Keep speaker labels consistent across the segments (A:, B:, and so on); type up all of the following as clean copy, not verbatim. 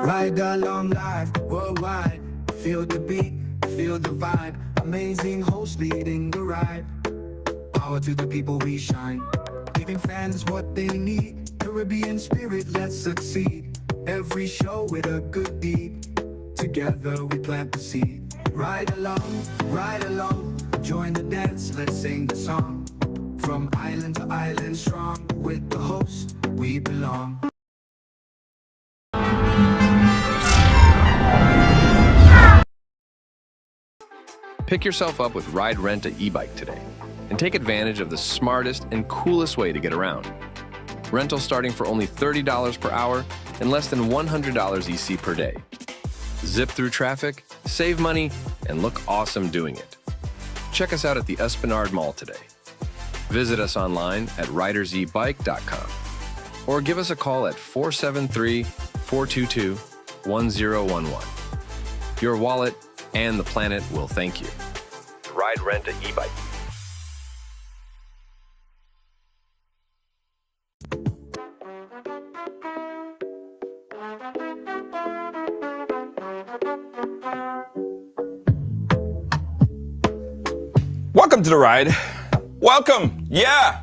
A: Ride along live, worldwide. Feel the beat, feel the vibe. Amazing host leading the ride. Power to the people, we shine. Giving fans what they need. Caribbean spirit, let's succeed. Every show with a good deed. Together we plant the seed. Ride along, join the dance, let's sing the song. From island to island strong, with the host, we belong.
B: Pick yourself up with Ride Rent at Ebike today and take advantage of the smartest and coolest way to get around. Rental starting for only $30 per hour and less than $100 EC per day. Zip through traffic, save money, and look awesome doing it. Check us out at the Esplanade Mall today. Visit us online at ridersebike.com or give us a call at 473-422-1011. Your wallet and the planet will thank you. Ride Rent at Ebike.
C: Welcome to the ride. Welcome. Yeah.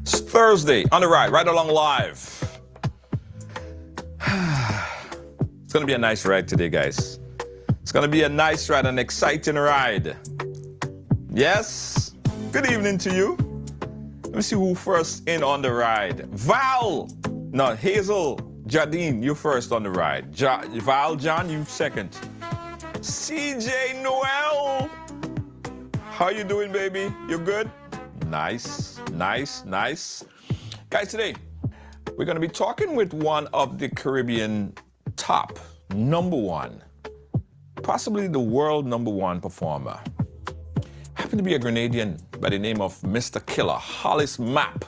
C: It's Thursday on the ride, Ride Along Live. It's going to be a nice ride today, guys. It's going to be a nice ride, an exciting ride. Yes. Good evening to you. Let me see who first in on the ride. Hazel, Jardine, you first on the ride. Val, John, you second. CJ Noel. How you doing, baby? You good? Nice. Guys, today we're going to be talking with one of the Caribbean top #1, possibly the world #1 performer. Happened to be a Grenadian by the name of Mr. Killa, Hollis Map.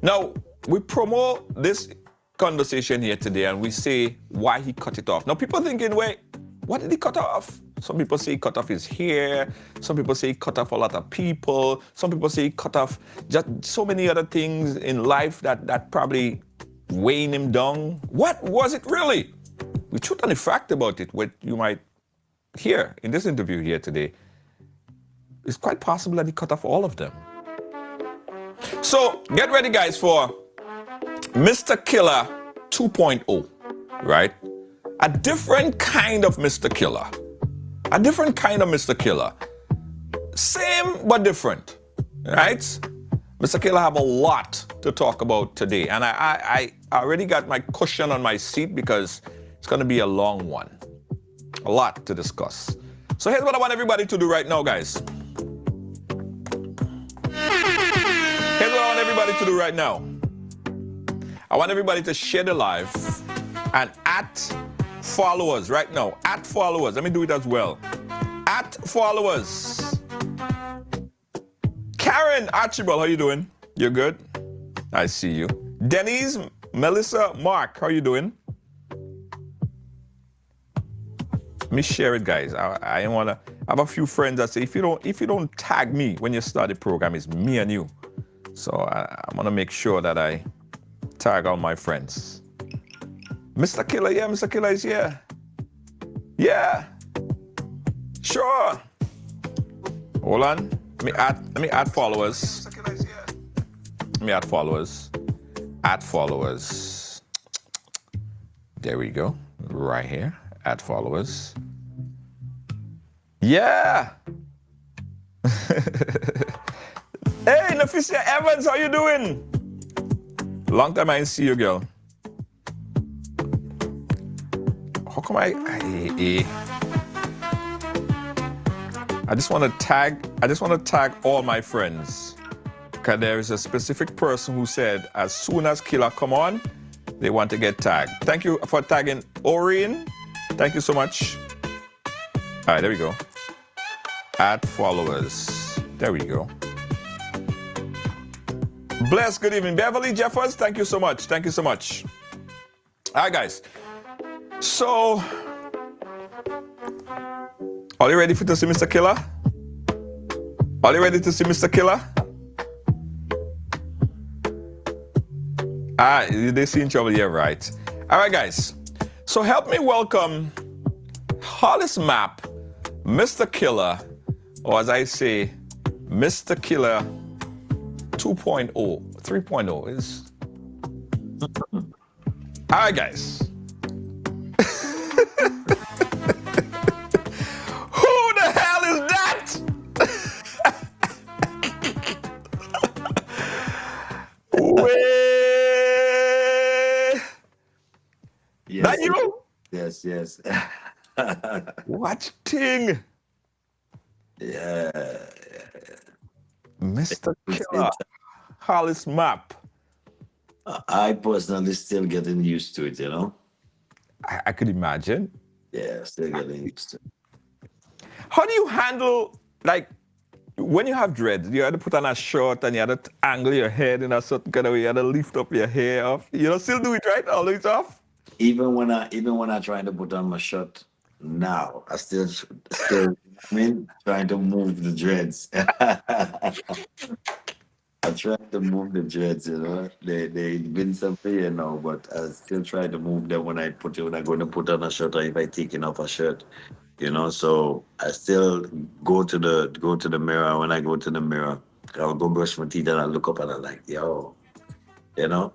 C: Now, we promote this conversation here today and we say why he cut it off. Now, people are thinking, wait, what did he cut off? Some people say he cut off his hair. Some people say he cut off a lot of people. Some people say he cut off just so many other things in life that probably weighing him down. What was it really? The truth and the fact about it, what you might hear in this interview here today, it's quite possible that he cut off all of them. So get ready, guys, for Mr. Killa 2.0, right? A different kind of Mr. Killa. A different kind of Mr. Killa. Same but different, right? Mr. Killa have a lot to talk about today. And I already got my cushion on my seat because it's going to be a long one. A lot to discuss. So here's what I want everybody to do right now, guys. Here's what I want everybody to do right now. I want everybody to share the live and @followers right now. @followers. Let me do it as well. @followers. Karen Archibald, how you doing? You good? I see you. Denise, Melissa, Mark, how you doing? Let me share it, guys. I have a few friends that say if you don't tag me when you start the program, it's me and you. So I want to make sure that I tag all my friends. Mr. Killa, yeah, Mr. Killa is here. Yeah. Sure. Hold on. Let me add followers. Mr. Killa is here. Let me add followers. Add followers. There we go. Right here. Add followers. Yeah. Hey, Nafisia Evans, how you doing? Long time I didn't see you, girl. How come I just want to tag all my friends. Because there is a specific person who said as soon as Killa come on, they want to get tagged. Thank you for tagging Oreen. Thank you so much. All right, there we go. @followers. There we go. Bless, good evening. Beverly Jeffers, thank you so much. Thank you so much. All right, guys. So, are you ready to see Mr. Killa? Are you ready to see Mr. Killa? They see in trouble. Yeah, right. All right, guys. So help me welcome Hollis Map, Mr. Killa, or as I say, Mr. Killa 2.0, 3.0 is. All right, guys. Who the hell is that? Way. That
D: Yes,
C: you?
D: yes, yes.
C: What thing?
D: Yeah,
C: Mr. Killa,
D: it's
C: Hollis Map.
D: I personally still getting used to it,
C: I could imagine.
D: Yeah, still getting used to it.
C: How do you handle, like, when you have dreads, you had to put on a shirt and you had to angle your head in a certain kind of way, you had to lift up your hair off. You know, still do it right? Always off?
D: Even when I trying to put on my shirt now, I mean trying to move the dreads. I try to move the dreads, They've been some here now, but I still try to move them when I'm going to put on a shirt or if I taking off a shirt. So I still go to the mirror. When I go to the mirror, I'll go brush my teeth and I look up and I'm like, yo, you know,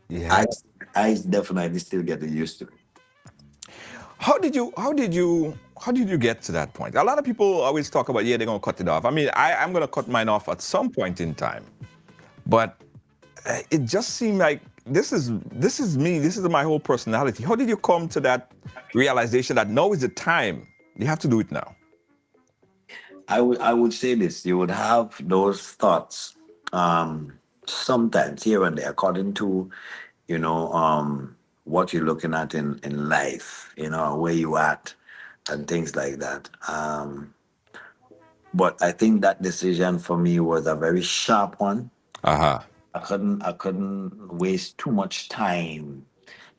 C: Yeah.
D: I definitely still getting used to it.
C: How did you get to that point? A lot of people always talk about, yeah, they're gonna cut it off. I mean, I'm gonna cut mine off at some point in time. But it just seemed like this is me, this is my whole personality. How did you come to that realization that now is the time? You have to do it now.
D: I would say this: you would have those thoughts, sometimes here and there, according to, what you're looking at in life, where you at, and things like that. But I think that decision for me was a very sharp one.
C: Uh-huh.
D: I couldn't waste too much time.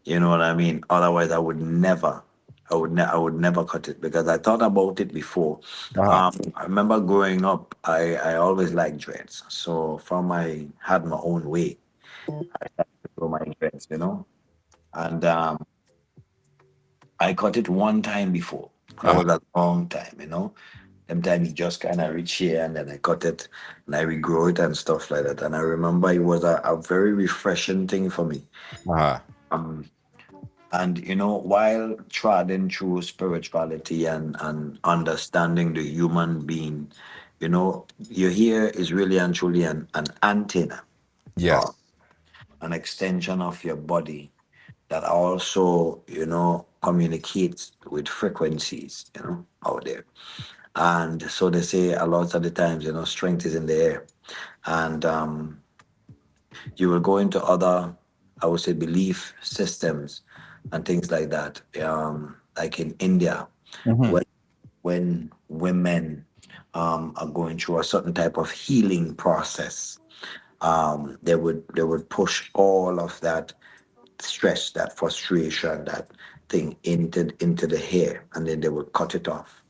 D: You know what I mean? Otherwise, I would never cut it because I thought about it before.
C: Uh-huh.
D: I remember growing up, I always liked dreads. So from I had my own way, I started to grow my dreads. And I cut it one time before. That
C: Uh-huh.
D: was a long time. Sometimes you just kind of reach here and then I cut it and I regrow it and stuff like that. And I remember it was a very refreshing thing for me.
C: Uh-huh.
D: Um, and while treading through spirituality and understanding the human being, your hair is really and truly an antenna, or
C: Yes.
D: an extension of your body that also, communicates with frequencies, out there. And so they say a lot of the times, strength is in the air. And you will go into other, I would say, belief systems and things like that. Like in India,
C: Mm-hmm.
D: when women are going through a certain type of healing process, they would push all of that stress, that frustration, that thing into the hair, and then they would cut it off.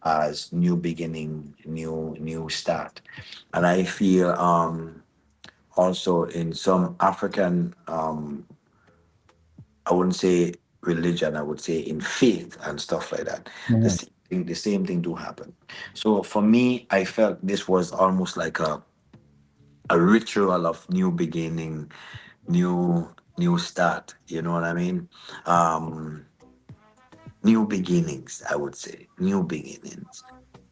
D: As new beginning, new start. And I feel also in some African, I wouldn't say religion, I would say in faith and stuff like that. The same thing do happen. So for me, I felt this was almost like a ritual of new beginning, new start. You know what I mean? Um, New beginnings, I would say. New beginnings.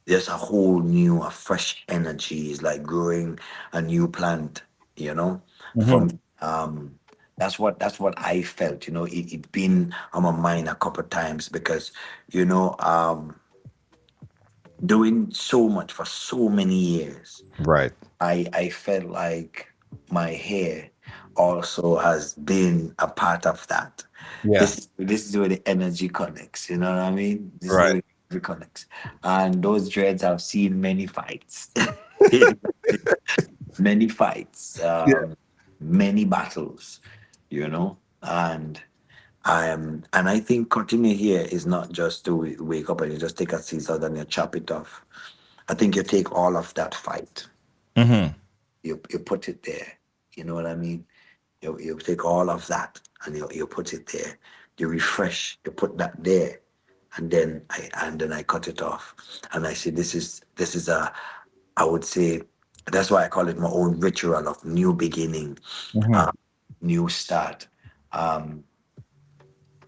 D: There's a whole new, a fresh energy. It's like growing a new plant, you know.
C: Mm-hmm.
D: From that's what I felt. It been on my mind a couple times because, you know, um, doing so much for so many years,
C: Right.
D: I felt like my hair also has been a part of that.
C: Yeah.
D: This is where the energy connects. You know what I mean? This is
C: Right.
D: where the energy connects, and those dreads have seen many fights, many fights,
C: Yeah.
D: many battles. And I think cutting your hair is not just to wake up and you just take a scissors and you chop it off. I think you take all of that fight,
C: Mm-hmm.
D: you put it there. You know what I mean? You take all of that and you put it there. You refresh, you put that there, and then I cut it off. And I say this is a, I would say, that's why I call it my own ritual of new beginning,
C: Mm-hmm.
D: uh, new start. Um,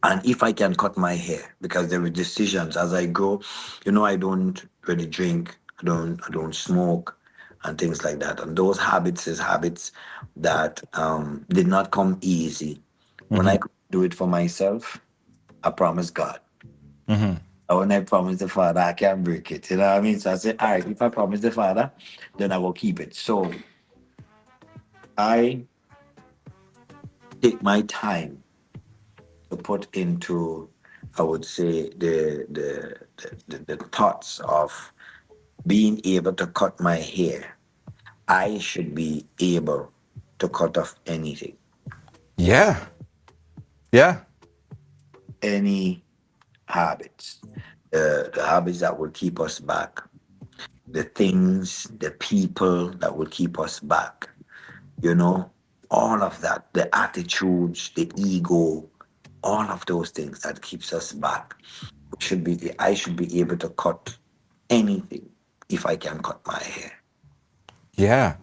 D: and if I can cut my hair, because there were decisions as I go, I don't really drink, I don't smoke, and things like that. And those habits is habits that did not come easy. When
C: Mm-hmm.
D: I could do it for myself, I promise God.
C: Mm-hmm.
D: And when I promise the Father, I can't break it. You know what I mean? So I say, all right, if I promise the Father, then I will keep it. So I take my time to put into, I would say, the thoughts of being able to cut my hair. I should be able to cut off anything,
C: Yeah. Yeah.
D: any habits, the habits that will keep us back, the things, the people that will keep us back, you know, all of that, the attitudes, the ego, all of those things that keeps us back. I should be able to cut anything if I can cut my hair.
C: Yeah.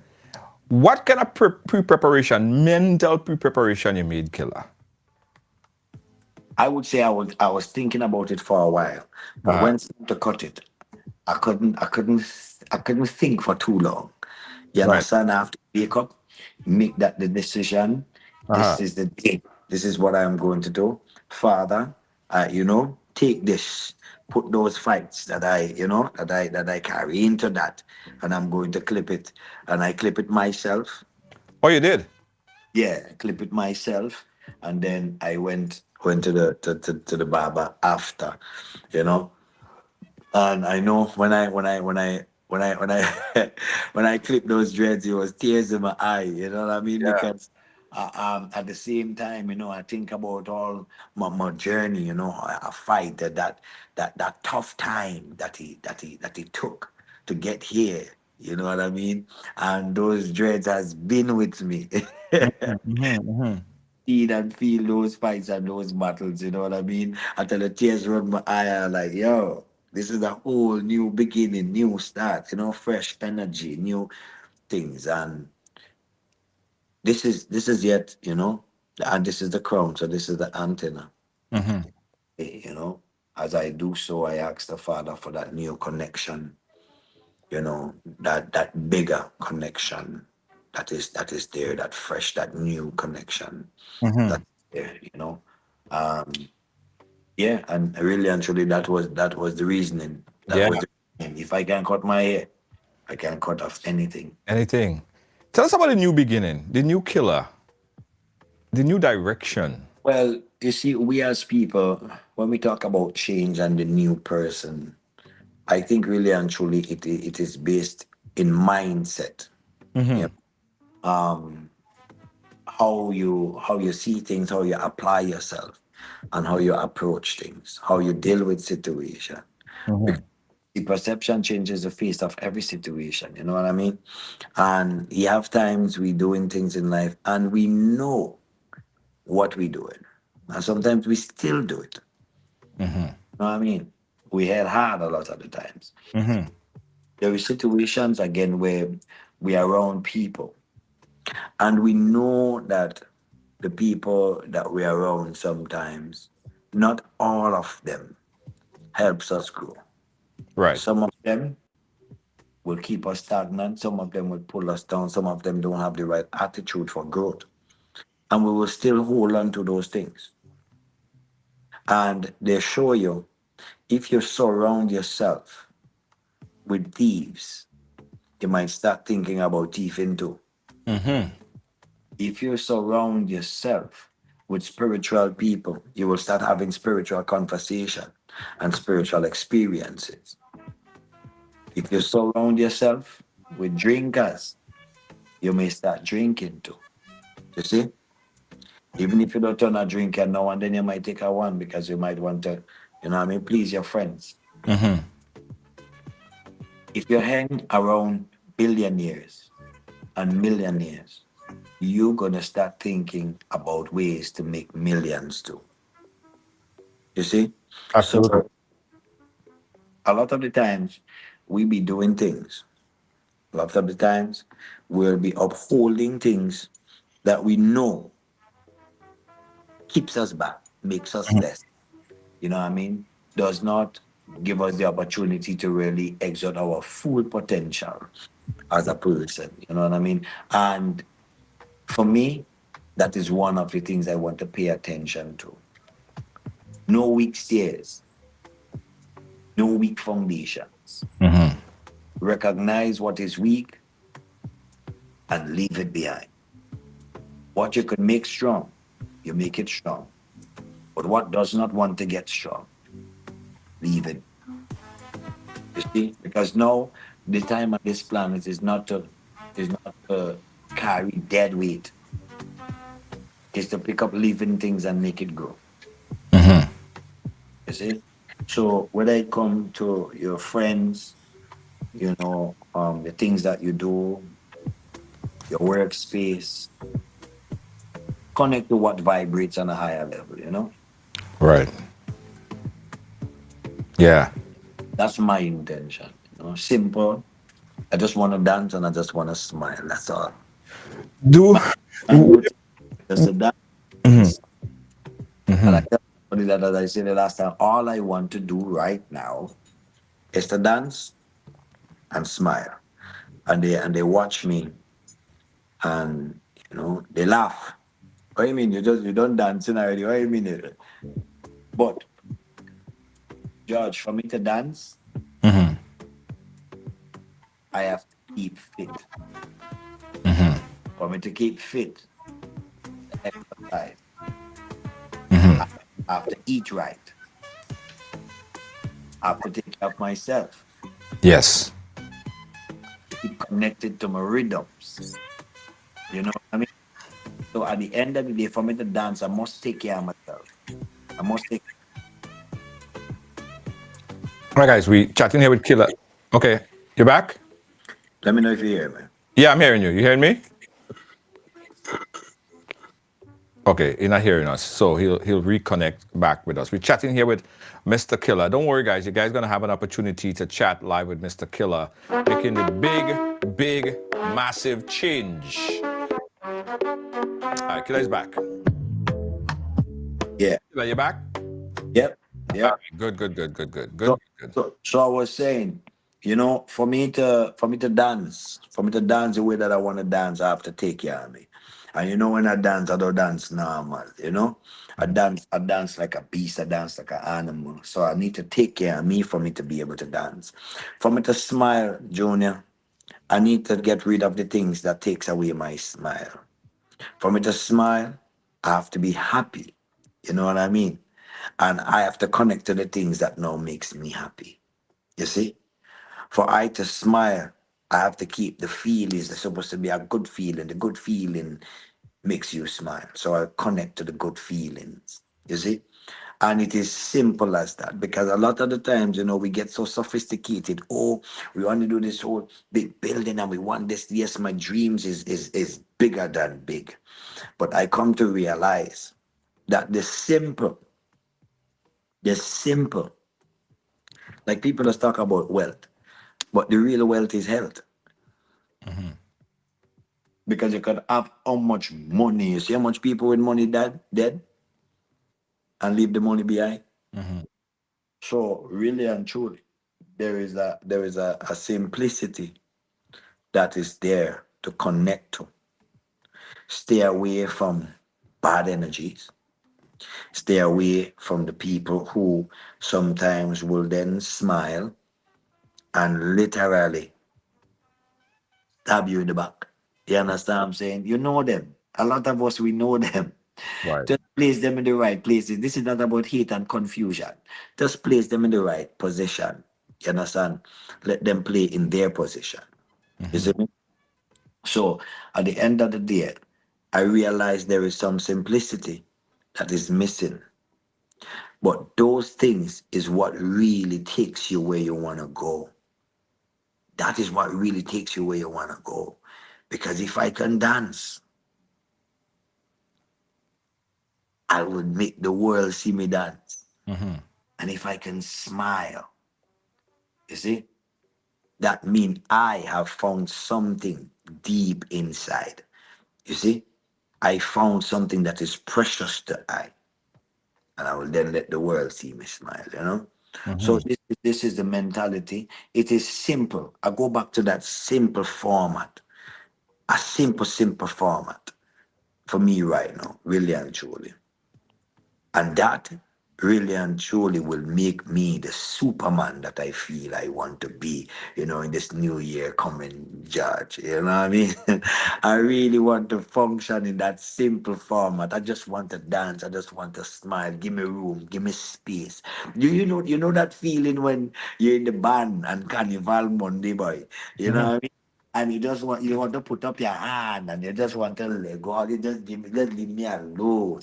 C: What kind of pre-preparation, mental pre-preparation you made, Killer?
D: I would say I was thinking about it for a while, but
C: Uh-huh.
D: when it's time to cut it, I couldn't think for too long. You
C: Right.
D: understand? I have to wake up, make that the decision. This
C: Uh-huh.
D: is the day. This is what I'm going to do. Father, take this, put those fights that I carry into that, and I'm going to clip it. And I clip it myself.
C: Oh, you did?
D: Yeah, clip it myself. And then I went to the barber after, you know. And I know when I when I clipped those dreads, it was tears in my eye. You know what I mean?
C: Yeah.
D: Because at the same time, I think about all my journey. I fight that tough time that he took to get here. You know what I mean? And those dreads has been with me.
C: Mm-hmm.
D: See and feel those fights and those battles, you know what I mean? Until the tears run my eye, I'm like, yo, this is a whole new beginning, new start, fresh energy, new things. And this is yet, and this is the crown, so this is the antenna.
C: Mm-hmm.
D: You know, as I do so, I ask the Father for that new connection, that bigger connection that is there, that fresh, that new connection
C: Mm-hmm.
D: that's there, Um, Yeah, and really and truly, that was the reasoning. That
C: Yeah.
D: was the reasoning. If I can cut my hair, I can cut off anything.
C: Anything. Tell us about the new beginning, the new Killer, the new direction.
D: Well, you see, we as people, when we talk about change and the new person, I think really and truly it is based in mindset. You
C: Mm-hmm.
D: know, how you see things, how you apply yourself, and how you approach things, how you deal with situation.
C: Mm-hmm.
D: Because the perception changes the face of every situation. You know what I mean? And you have times we doing things in life and we know what we're doing. And sometimes we still do it. You know what I mean? We had hard a lot of the times.
C: Mm-hmm.
D: There are situations again where we are around people and we know that the people that we are around sometimes, not all of them helps us grow.
C: Right.
D: Some of them will keep us stagnant, some of them will pull us down, some of them don't have the right attitude for growth. And we will still hold on to those things. And they show you if you surround yourself with thieves, you might start thinking about thieving too.
C: Mm-hmm.
D: If you surround yourself with spiritual people, you will start having spiritual conversation and spiritual experiences. If you surround yourself with drinkers, you may start drinking too. You see? Even if you don't turn a drinker now and then, you might take a one because you might want to, please your friends.
C: Mm-hmm.
D: If you hang around billionaires and millionaires, you're gonna start thinking about ways to make millions too. You see?
C: Absolutely.
D: So a lot of the times we be doing things. A lot of the times we'll be upholding things that we know keeps us back, makes us less. You know what I mean? Does not give us the opportunity to really exert our full potential as a person. You know what I mean? And for me, that is one of the things I want to pay attention to. No weak stairs, no weak foundations. Recognize what is weak and leave it behind. What you could make strong, you make it strong. But what does not want to get strong, leave it. You see? Because now the time on this planet is not to carry dead weight. It's to pick up living things and make it grow. You see? So whether it come to your friends, the things that you do, your workspace, connect to what vibrates on a higher level.
C: Right. Yeah.
D: That's my intention. Simple. I just want to dance and I just want to smile. That's all.
C: Do
D: My routine is just a dance. And I tell somebody that, as I said the last time, all I want to do right now is to dance and smile. And they watch me and they laugh. What do you mean? You don't dancing already. What do you mean? But George, for me to dance, I have to keep fit. For me to keep fit, exercise. I have to eat right. I have to take care of myself.
C: yes.
D: To keep connected to my rhythms. You know what I mean? So at the end of the day, for me to dance, I must take care of myself. I must take.
C: All right, guys, we chatting here with Killa. Okay, you back?
D: Let me know if you hear me.
C: Yeah, I'm hearing you. You hearing me? Okay, you're not hearing us, so he'll reconnect back with us. We're chatting here with Mr. Killa. Don't worry, guys. You guys gonna have an opportunity to chat live with Mr. Killa, making the big, massive change. All right, Killa's back.
D: Yeah.
C: Killa, you back?
D: Yep.
C: All
D: Yep.
C: right, good.
D: So I was saying, for me to dance, the way that I want to dance, I have to take care of me. And when I dance, I don't dance normal. I dance like a beast, I dance like an animal. So I need to take care of me for me to be able to dance. For me to smile, Junior, I need to get rid of the things that takes away my smile. For me to smile, I have to be happy. You know what I mean? And I have to connect to the things that now makes me happy. You see? For I to smile, I have to keep the feelings. It's supposed to be a good feeling. The good feeling makes you smile. So I connect to the good feelings. You see? And it is simple as that because a lot of the times, we get so sophisticated. Oh, we want to do this whole big building and we want this. Yes, my dreams is bigger than big. But I come to realize that the simple, like people just talk about wealth, but the real wealth is health. Because you could have how much money. You see how much people with money dead and leave the money behind. So really and truly, there is a simplicity that is there to connect to. Stay away from bad energies. Stay away from the people who sometimes will then smile and literally stab you in the back. You understand what I'm saying? You know them. A lot of us, we know them.
C: Right.
D: Just place them in the right places. This is not about hate and confusion. Just place them in the right position. You understand? Let them play in their position. You see me? So at the end of the day, I realize there is some simplicity that is missing. But those things is what really takes you where you want to go. That is what really takes you where you want to go. Because if I can dance, I would make the world see me dance.
C: Mm-hmm.
D: And if I can smile, you see, that means I have found something deep inside. You see, I found something that is precious to I, and I will then let the world see me smile, you know?
C: Mm-hmm.
D: So this is the mentality. It is simple. I go back to that simple format, a simple format for me right now, really and truly. And that really and truly will make me the Superman that I feel I want to be, in this new year coming, George. You know what I mean? I really want to function in that simple format. I just want to dance. I just want to smile. Give me room. Give me space. You know that feeling when you're in the band and Carnival Monday, boy. You know
C: Mm-hmm.
D: what I mean? And you want to put up your hand and you just want to let go. You just leave me alone.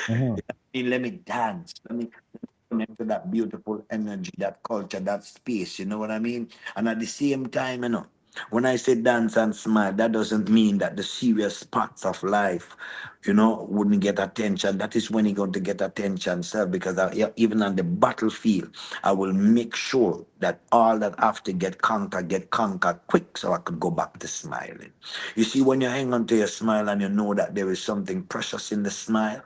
C: Mm-hmm.
D: Let me dance. Let me connect to that beautiful energy, that culture, that space. You know what I mean? And at the same time, when I say dance and smile, that doesn't mean that the serious parts of life, wouldn't get attention. That is when you're going to get attention, sir, because yeah, even on the battlefield, I will make sure that all that have to get conquered quick so I could go back to smiling. You see, when you hang on to your smile and you know that there is something precious in the smile,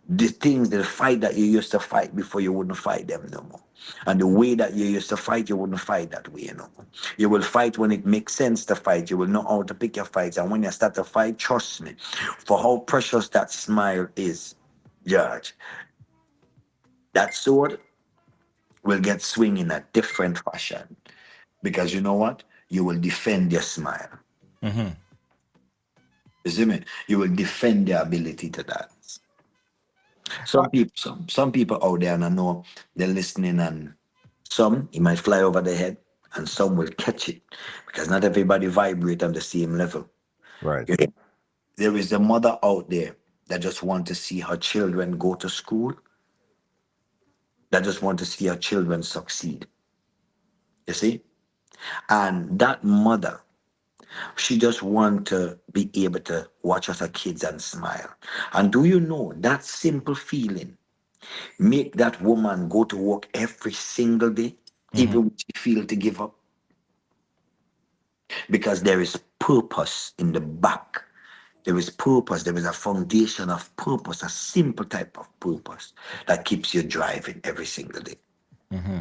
D: the things, the fight that you used to fight before, you wouldn't fight them no more. And the way that you used to fight, you wouldn't fight that way no more. You will fight when it makes sense to fight. You will know how to pick your fights. And when you start to fight, trust me, for how precious that smile is, George, that sword will get swing in a different fashion. Because you know what? You will defend your smile.
C: Mm-hmm.
D: You see me? You will defend your ability to dance. Some people out there, and I know they're listening, and some it might fly over their head, and some will catch it because not everybody vibrate on the same level.
C: Right.
D: You know, there is a mother out there that just want to see her children go to school, that just want to see her children succeed. You see, and that mother, she just want to be able to watch her kids and smile. And do you know that simple feeling make that woman go to work every single day,
C: Mm-hmm.
D: even when she feel to give up? Because there is purpose in the back. There is purpose. There is a foundation of purpose, a simple type of purpose that keeps you driving every single day.
C: Mm-hmm.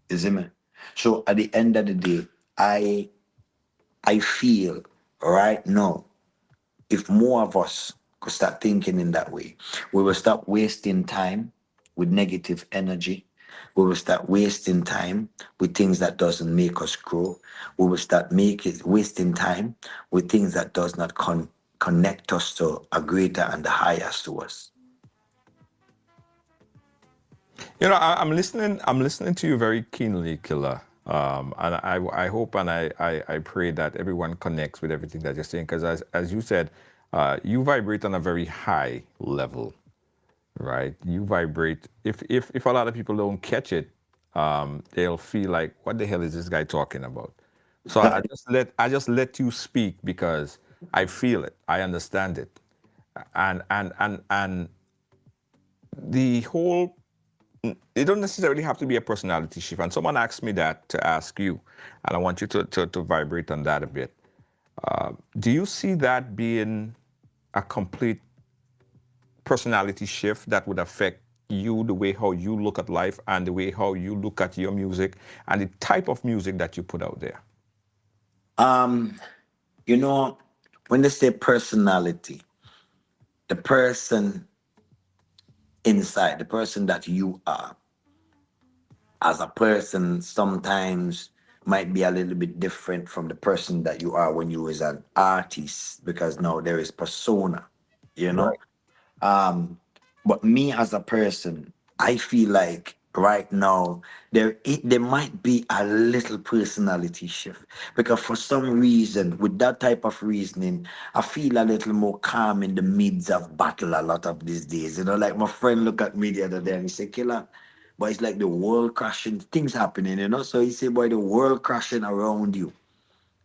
D: You see me? So at the end of the day, I feel right now, if more of us could start thinking in that way, we will stop wasting time with negative energy. We will start wasting time with things that doesn't make us grow. We will start making wasting time with things that does not connect us to a greater and the highest to us.
C: I'm listening. I'm listening to you very keenly, Killa. And I hope and I pray that everyone connects with everything that you're saying. Because as you said, you vibrate on a very high level, right? You vibrate. If a lot of people don't catch it, they'll feel like, what the hell is this guy talking about? So I just let you speak because I feel it. I understand it, and the whole, it don't necessarily have to be a personality shift. And someone asked me that to ask you, and I want you to vibrate on that a bit. Do you see that being a complete personality shift that would affect you, the way how you look at life and the way how you look at your music and the type of music that you put out there?
D: Um, you know, when they say personality, the person inside, the person that you are as a person sometimes might be a little bit different from the person that you are when you was an artist, because now there is persona, you know.
C: Right.
D: But me as a person, I feel like right now there might be a little personality shift, because for some reason, with that type of reasoning, I feel a little more calm in the midst of battle a lot of these days. Like my friend looked at me the other day and he said, Killer, but it's like the world crashing, things happening. So he said, boy, the world crashing around you,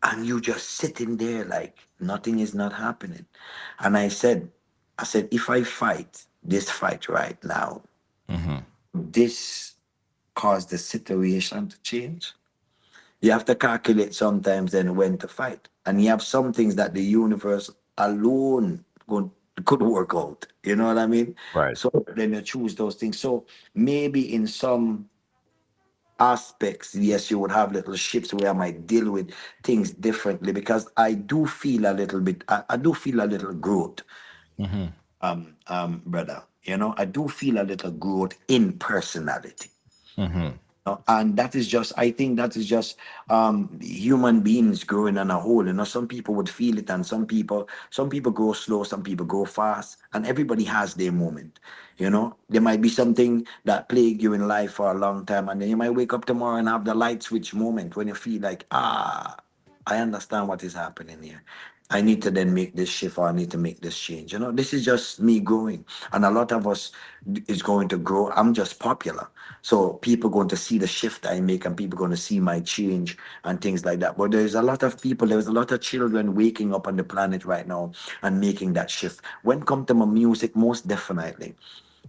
D: and you just sitting there like nothing is not happening. And I said, if I fight, this fight right now, this caused the situation to change. You have to calculate sometimes then when to fight. And you have some things that the universe alone could work out. You know what I mean?
C: Right.
D: So then you choose those things. So maybe in some aspects, yes, you would have little shifts where I might deal with things differently because I do feel a little bit, I do feel a little growth, brother. You know, I do feel a little growth in personality. And that is just, I think that is just human beings growing on a whole. You know, some people would feel it, and some people grow slow, some people grow fast, and everybody has their moment. You know, there might be something that plague you in life for a long time, and then you might wake up tomorrow and have the light switch moment when you feel like, I understand what is happening here. I need to then make this shift, or I need to make this change. You know, this is just me growing. And a lot of us is going to grow. I'm just popular. So people going to see the shift I make, and people going to see my change and things like that. But there's a lot of people, there's a lot of children waking up on the planet right now and making that shift. When it comes to my music, most definitely.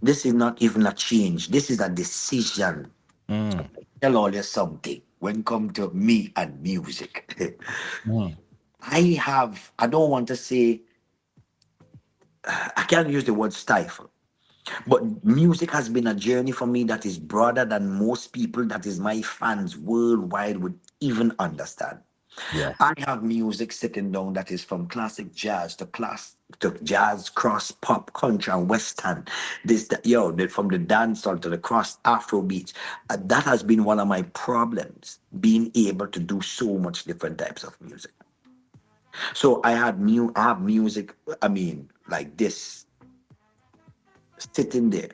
D: This is not even a change. This is a decision. Tell all you something when it come to me and music. I don't want to say, I can't use the word stifle, but music has been a journey for me that is broader than most people, that is my fans worldwide would even understand.
C: Yeah.
D: I have music sitting down that is from classic jazz to jazz, cross, pop, country, and western. From the dancehall to the cross Afro beats. That has been one of my problems, being able to do so much different types of music. So I have music, I mean, like this, sitting there,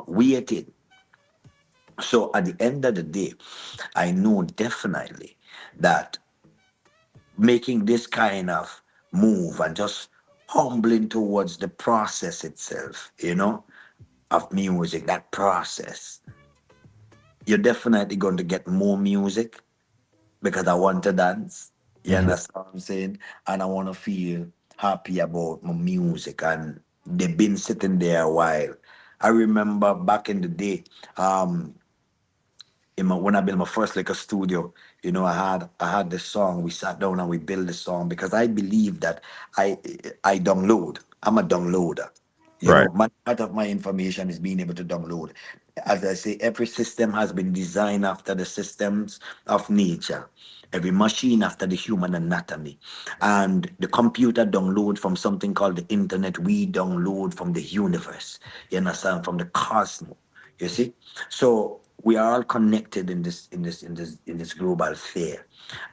D: waiting. So at the end of the day, I know definitely that making this kind of move and just humbling towards the process itself, of music, that process, you're definitely going to get more music because I want to dance. You understand what I'm saying? And I want to feel happy about my music. And they've been sitting there a while. I remember back in the day, when I built my first like a studio, I had this song. We sat down and we built the song because I believe that I I download. I'm a downloader.
C: Right.
D: Part of my information is being able to download. As I say, every system has been designed after the systems of nature. Every machine after the human anatomy. And the computer download from something called the internet. We download from the universe. You understand? From the cosmos. You see? So we are all connected in this global sphere.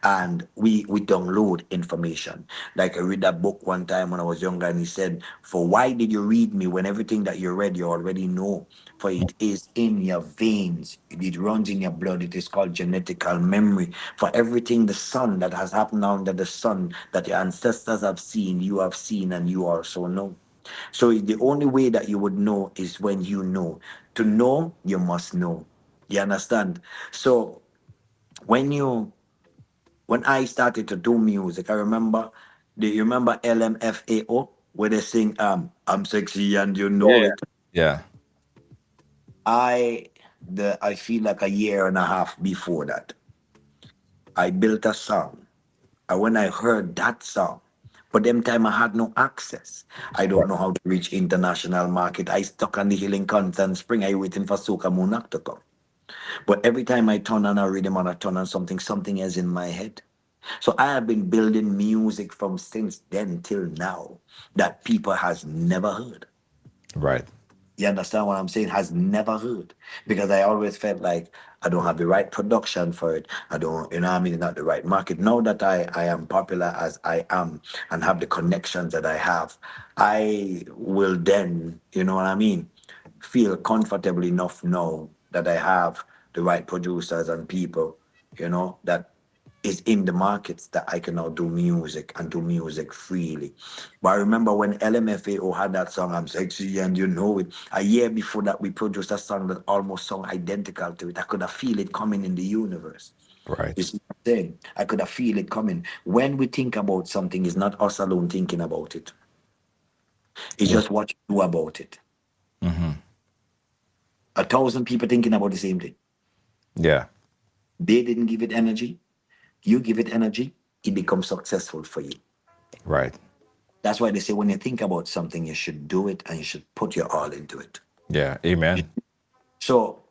D: And we download information. Like I read that book one time when I was younger, and he said, for why did you read me when everything that you read you already know? For it is in your veins, it runs in your blood. It is called genetical memory. For everything the sun that has happened under the sun that your ancestors have seen, you have seen, and you also know. So the only way that you would know is when you know. To know, you must know. You understand? So when you when I started to do music, I remember, do you remember LMFAO where they sing I'm sexy and you know
C: Yeah.
D: it?
C: Yeah.
D: I feel like a year and a half before that, I built a song. And when I heard that song, but them time I had no access. I don't
C: Right.
D: know how to reach international market. I stuck on the hill in Constant Spring. I waiting for Soca Moonak to come. But every time I turn on a rhythm or I turn on something is in my head. So I have been building music from since then till now that people has never heard.
C: Right.
D: You understand what I'm saying? Has never heard. Because I always felt like I don't have the right production for it. I don't, you know what I mean? Not the right market. Now that I am popular as I am and have the connections that I have, I will then, you know what I mean? Feel comfortable enough now that I have the right producers and people, that is in the markets that I can now do music and do music freely. But I remember when LMFAO had that song, I'm sexy and you know it. A year before that, we produced a song that almost sound identical to it. I could have feel it coming in the universe.
C: Right.
D: You see what I'm saying? I could have feel it coming. When we think about something, it's not us alone thinking about it. It's
C: Yeah.
D: just what you do about it.
C: Mm-hmm.
D: 1,000 people thinking about the same thing.
C: Yeah.
D: They didn't give it energy. You give it energy, it becomes successful for you.
C: Right.
D: That's why they say when you think about something, you should do it and you should put your all into it.
C: Yeah. Amen.
D: So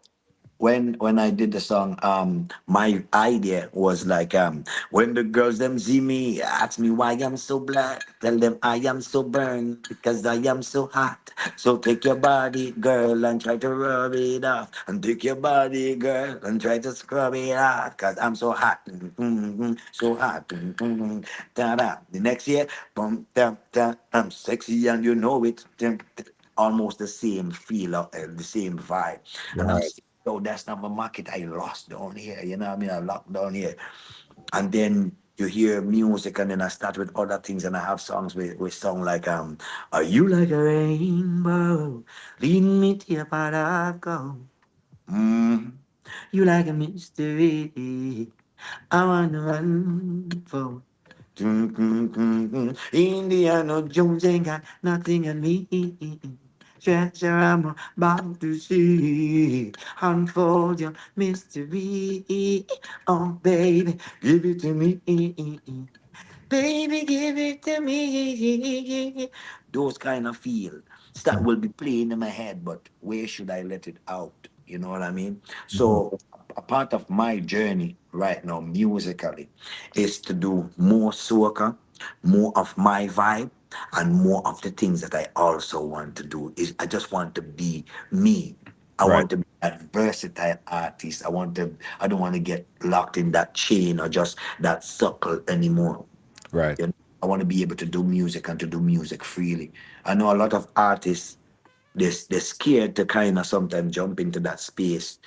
D: when I did the song, my idea was like, when the girls them see me, ask me why I'm so black, tell them I am so burned because I am so hot. So take your body, girl, and try to rub it off, and take your body, girl, and try to scrub it off, cause I'm so hot, so hot. Da-da. The next year, boom, da, da, I'm sexy and you know it. Almost the same feel, the same vibe. And I'm
C: Right.
D: saying, yo, that's not my market. I lost down here. You know what I mean? I locked down here. And then you hear music, and then I start with other things, and I have songs with song like Are you like a rainbow? Lead me to your pot of gold. Mm. You like a mystery. I wanna run for. Indiana Jones ain't got nothing on me. Treasure I'm about to see. Unfold your mystery. Oh, baby, give it to me. Baby, give it to me. Those kind of feel that will be playing in my head, but where should I let it out? You know what I mean?
C: Mhm.
D: So a part of my journey right now, musically, is to do more soca, more of my vibe, and more of the things that I also want to do. Is I just want to be me. I
C: Right.
D: want to be a versatile artist. I don't want to get locked in that chain or just that circle anymore.
C: Right.
D: You know, I want to be able to do music and to do music freely. I know a lot of artists, they're scared to kind of sometimes jump into that space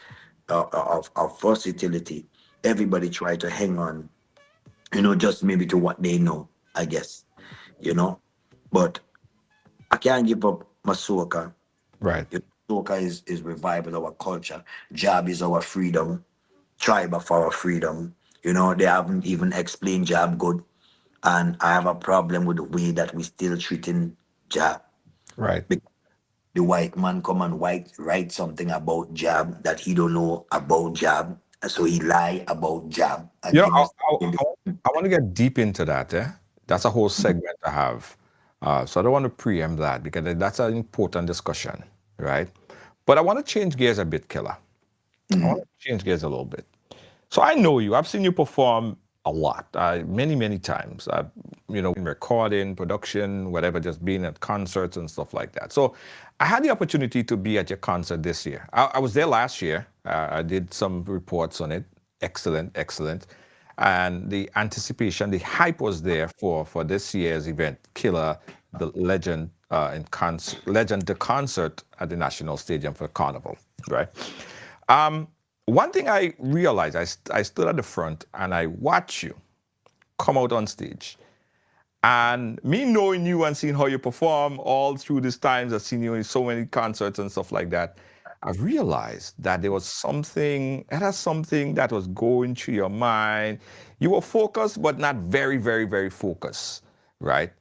D: of versatility. Everybody try to hang on, just maybe to what they know, I guess, you know. But I can't give up my soca.
C: Right.
D: Soca is revival our culture. Jab is our freedom. Tribe of our freedom. They haven't even explained Jab good. And I have a problem with the way that we still treating Jab.
C: Right.
D: The white man come and write something about Jab that he don't know about Jab. So he lie about Jab and
C: You know,
D: give us.
C: I want to get deep into that. That's a whole segment I have. So I don't want to preempt that because that's an important discussion, right? But I want to change gears a bit, Killer. I want
D: Mhm.
C: to change gears a little bit. So I know you. I've seen you perform a lot, many, many times. In recording, production, whatever, just being at concerts and stuff like that. So I had the opportunity to be at your concert this year. I was there last year. I did some reports on it. Excellent, excellent. And the anticipation, the hype was there for this year's event, Killer, the legend legend, the concert at the National Stadium for Carnival, right? One thing I realized, I stood at the front and I watched you come out on stage. And me knowing you and seeing how you perform all through these times, I've seen you in so many concerts and stuff like that. I realized that there was something that was going through your mind. You were focused, but not very, very, very focused, right?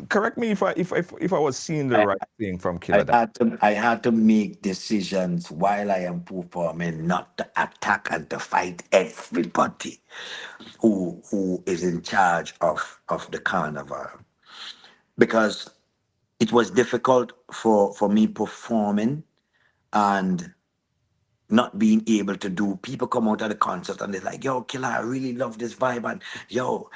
C: Correct me if I was seeing the
D: I,
C: right thing from
D: I
C: Killer.
D: had to I had to make decisions while I am performing, not to attack and to fight everybody who is in charge of the carnival. Because it was difficult for me performing and not being able to do. People come out of the concert and they're like, yo, Killer, I really love this vibe. And yo,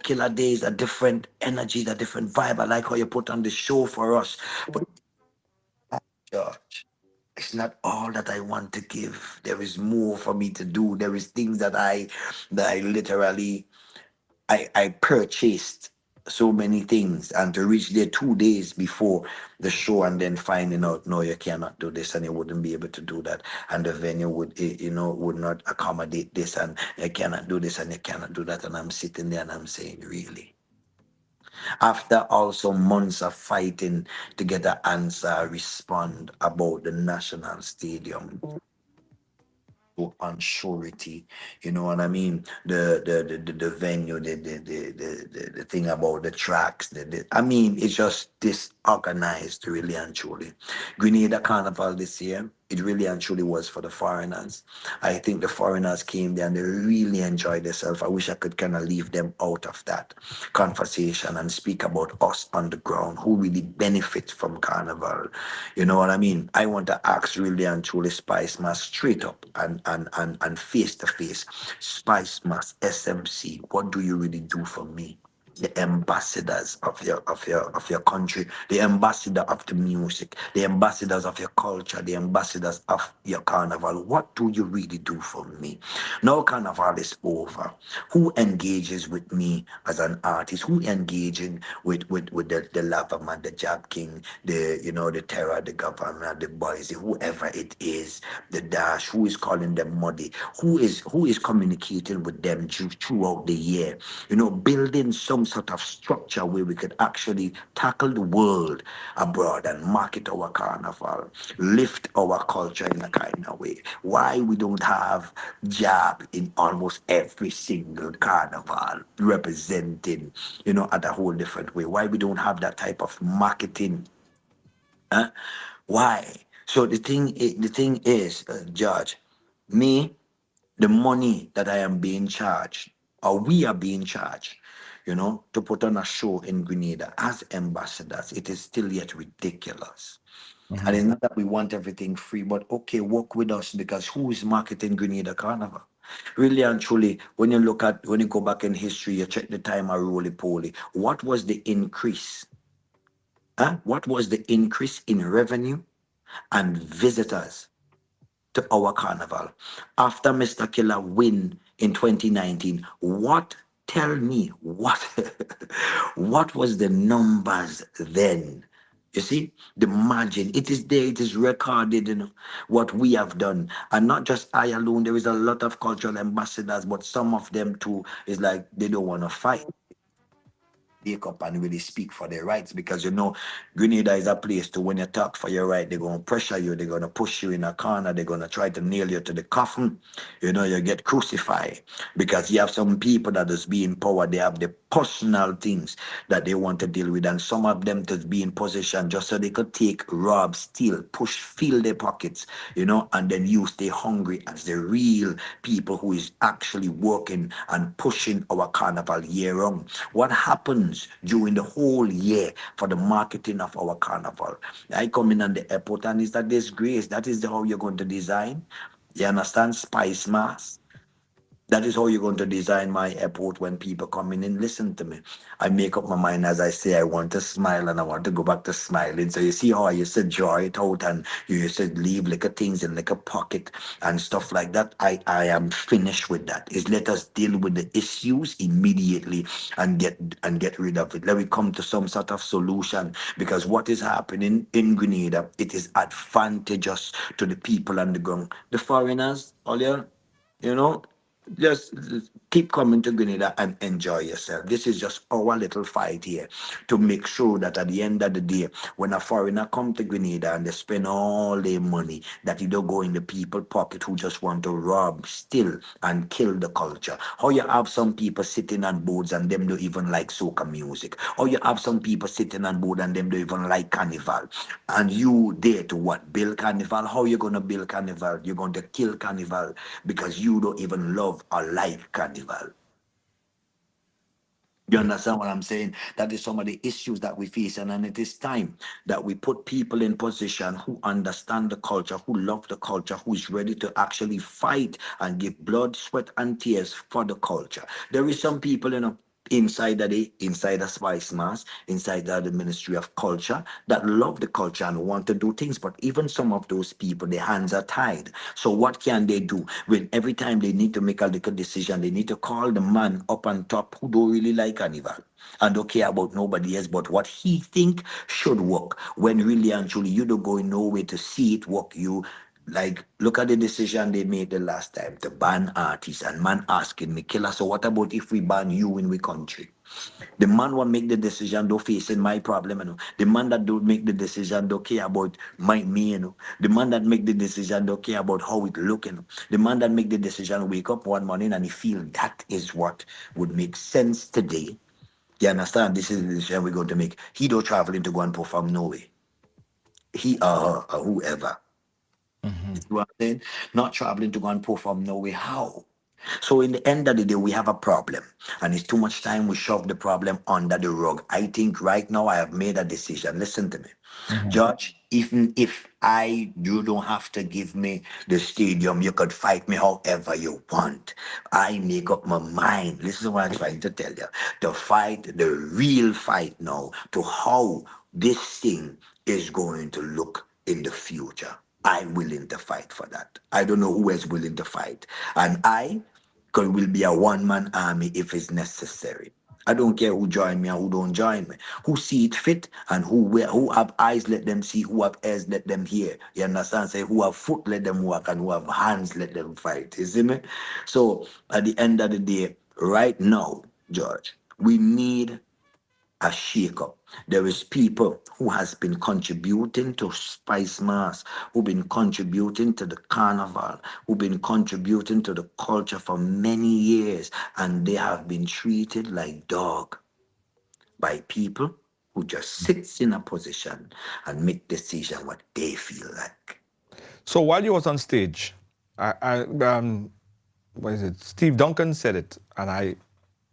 D: Killer Days, a different energy, a different vibe. I like how you put on the show for us. But George, it's not all that I want to give. There is more for me to do. There is things that I literally I purchased so many things, and to reach there 2 days before the show and then finding out, no, you cannot do this, and you wouldn't be able to do that, and the venue would not accommodate this, and you cannot do this and you cannot do that. And I'm sitting there and I'm saying, really? After also months of fighting to get an answer, respond about the national stadium, to unsurety, you know what I mean? The venue, the thing about the tracks, I mean, it's just this organized really and truly. Grenada Carnival this year, it really and truly was for the foreigners. I think the foreigners came there and they really enjoyed themselves. I wish I could kind of leave them out of that conversation and speak about us on the ground who really benefit from Carnival. You know what I mean? I want to ask really and truly Spice Mass straight up and face to face. Spice Mass, SMC, what do you really do for me? The ambassadors of your country, the ambassador of the music, the ambassadors of your culture, the ambassadors of your carnival. What do you really do for me? Now carnival is over. Who engages with me as an artist? Who engaging with the lava man, the jab king, the terror, the governor, the boys, whoever it is, the dash, who is calling them muddy, who is communicating with them throughout the year, building some sort of structure where we could actually tackle the world abroad and market our carnival, lift our culture in a kind of way. Why we don't have jab in almost every single carnival representing, at a whole different way? Why we don't have that type of marketing? Huh? Why? So the thing is, Judge, me, the money that I am being charged, or we are being charged, to put on a show in Grenada as ambassadors, it is still yet ridiculous. And it's not that we want everything free, but okay, work with us because who is marketing Grenada Carnival? Really and truly, when you go back in history, you check the time of roly poly. What was the increase? Huh? What was the increase in revenue and visitors to our carnival after Mr. Killa win in 2019? Tell me what what was the numbers then? You see, the margin, it is there, it is recorded, what we have done. And not just I alone, there is a lot of cultural ambassadors, but some of them too is like they don't want to fight, wake up and really speak for their rights, because Grenada is a place to, when you talk for your right, they're going to pressure you, they're going to push you in a corner, they're going to try to nail you to the coffin. You get crucified because you have some people that is being power, they have the personal things that they want to deal with, and some of them to be in position just so they could take, rob, steal, push, fill their pockets, and then you stay hungry as the real people who is actually working and pushing our carnival year round. What happens during the whole year for the marketing of our carnival? I come in on the airport and it's a disgrace. That is how you're going to design. You understand? Spice Mass. That is how you're going to design my airport when people come in and listen to me. I make up my mind, as I say, I want to smile and I want to go back to smiling. So you see how I used to draw it out and you used to leave like a things in like a pocket and stuff like that. I am finished with that. Is let us deal with the issues immediately and get rid of it. Let me come to some sort of solution, because what is happening in Grenada, it is advantageous to the people on the ground. The foreigners, all you know, just keep coming to Grenada and enjoy yourself. This is just our little fight here to make sure that at the end of the day, when a foreigner come to Grenada and they spend all their money, that it don't go in the people pocket who just want to rob, steal, and kill the culture. How you have some people sitting on boards and them don't even like soca music. Or you have some people sitting on board and them don't even like carnival. And you there to what? Build carnival? How you gonna build carnival? You're going to kill carnival because you don't even love or like carnival. You understand what I'm saying? That is some of the issues that we face, and it is time that we put people in position who understand the culture, who love the culture, who is ready to actually fight and give blood, sweat, and tears for the culture. There is some people, inside the Spice Mass, inside the Ministry of Culture, that love the culture and want to do things. But even some of those people, their hands are tied. So what can they do when every time they need to make a little decision, they need to call the man up on top who don't really like carnival and don't care about nobody else but what he think should work, when really and truly you don't go nowhere to see it work. You like, look at the decision they made the last time to ban artists, and man asking me, Killer, so what about if we ban you in we country? The man will make the decision, don't facing my problem, The man that don't make the decision don't care about me. The man that make the decision don't care about how it look, The man that make the decision wake up one morning and he feel that is what would make sense today. You understand? This is the decision we're going to make. He don't traveling to go and perform no way. He or her or whoever. You see what I'm saying? Not traveling to go and perform no way. How? So in the end of the day, we have a problem, and it's too much time we shove the problem under the rug. I think right now I have made a decision. Listen to me, George. Even if you don't have to give me the stadium, you could fight me however you want. I make up my mind. Listen to what I'm trying to tell you. To fight the real fight now, to how this thing is going to look in the future. I'm willing to fight for that. I don't know who is willing to fight. And will be a one-man army if it's necessary. I don't care who join me and who don't join me. Who see it fit and who have eyes, let them see. Who have ears, let them hear. You understand? Say who have foot, let them walk, and who have hands, let them fight. You see me? So at the end of the day, right now, George, we need a shake-up. There is people who has been contributing to Spice Mass, who've been contributing to the carnival, who've been contributing to the culture for many years, and they have been treated like dog by people who just sits in a position and make decision what they feel like.
C: So while you was on stage, what is it? Steve Duncan said it, and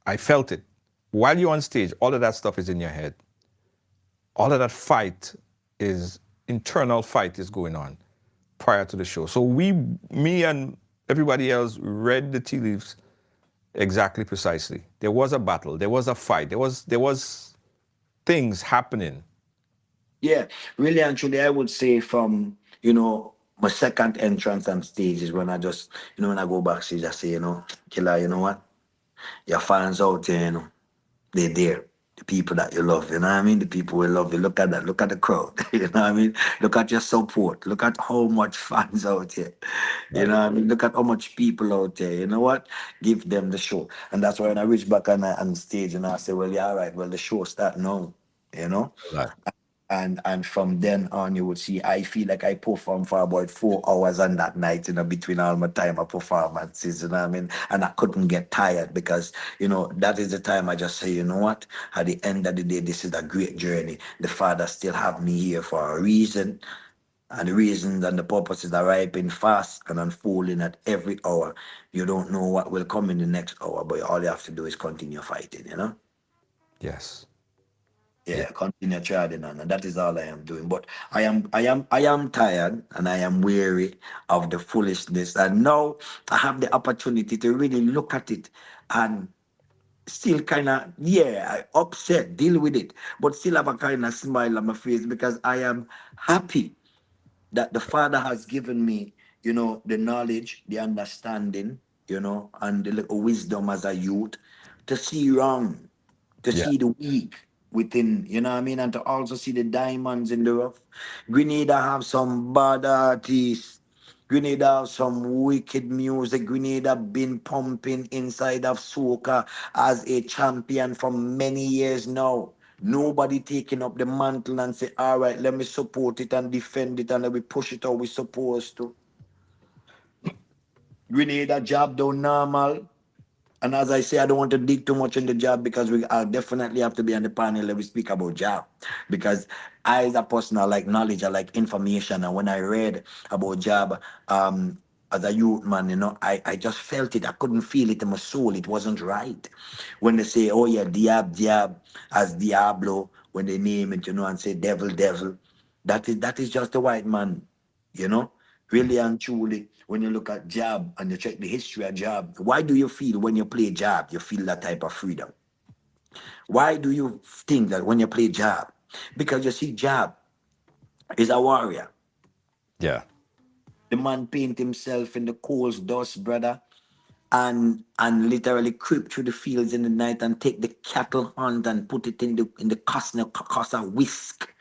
C: I felt it. While you're on stage, all of that stuff is in your head. All of that fight is internal fight is going on prior to the show. So me and everybody else read the tea leaves exactly precisely. There was a battle. There was a fight. There was things happening.
D: Yeah, really and truly, I would say from, my second entrance on stage is when I just, when I go backstage, I say, Killa, you know what? Your fans out there, they're there. The people that you love, you know what I mean? The people who love you. Look at that. Look at the crowd. You know what I mean? Look at your support. Look at how much fans out here. You know what I mean? Look at how much people out there. You know what? Give them the show. And that's why when I reach back on stage and I say, well, yeah, all right, well, the show start now. You know?
C: Right.
D: And from then on, you would see I feel like I performed for about 4 hours on that night, between all my time of performances, you know what I mean? And I couldn't get tired because, that is the time I just say, you know what? At the end of the day, this is a great journey. The Father still have me here for a reason. And the reasons and the purposes are ripening fast and unfolding at every hour. You don't know what will come in the next hour, but all you have to do is continue fighting,
C: Yes.
D: Yeah, continue treading on, and that is all I am doing. But I am tired and I am weary of the foolishness. And now I have the opportunity to really look at it and still kind of, I upset, deal with it, but still have a kind of smile on my face because I am happy that the Father has given me, the knowledge, the understanding, and the little wisdom as a youth to see wrong, to
C: Yeah.
D: see the weak within, you know what I mean, and to also see the diamonds in the rough. Grenada have some bad artists. Grenada have some wicked music. Grenada been pumping inside of soca as a champion for many years now. Nobody taking up the mantle and say, all right, let me support it and defend it and let me push it how we supposed to. Grenada job done normal. And as I say, I don't want to dig too much in the job because we definitely have to be on the panel when we speak about job. Because I, as a person, I like knowledge, I like information. And when I read about job, as a youth man, I just felt it. I couldn't feel it in my soul. It wasn't right. When they say, oh yeah, Diab, as Diablo, when they name it, and say devil, that is just a white man, you know. Really and truly, when you look at Jab and you check the history of Jab, why do you feel when you play Jab, you feel that type of freedom? Why do you think that when you play Jab? Because you see, Jab is a warrior.
C: Yeah.
D: The man paint himself in the coals dust, brother, and literally creep through the fields in the night and take the cattle hunt and put it in the casa whisk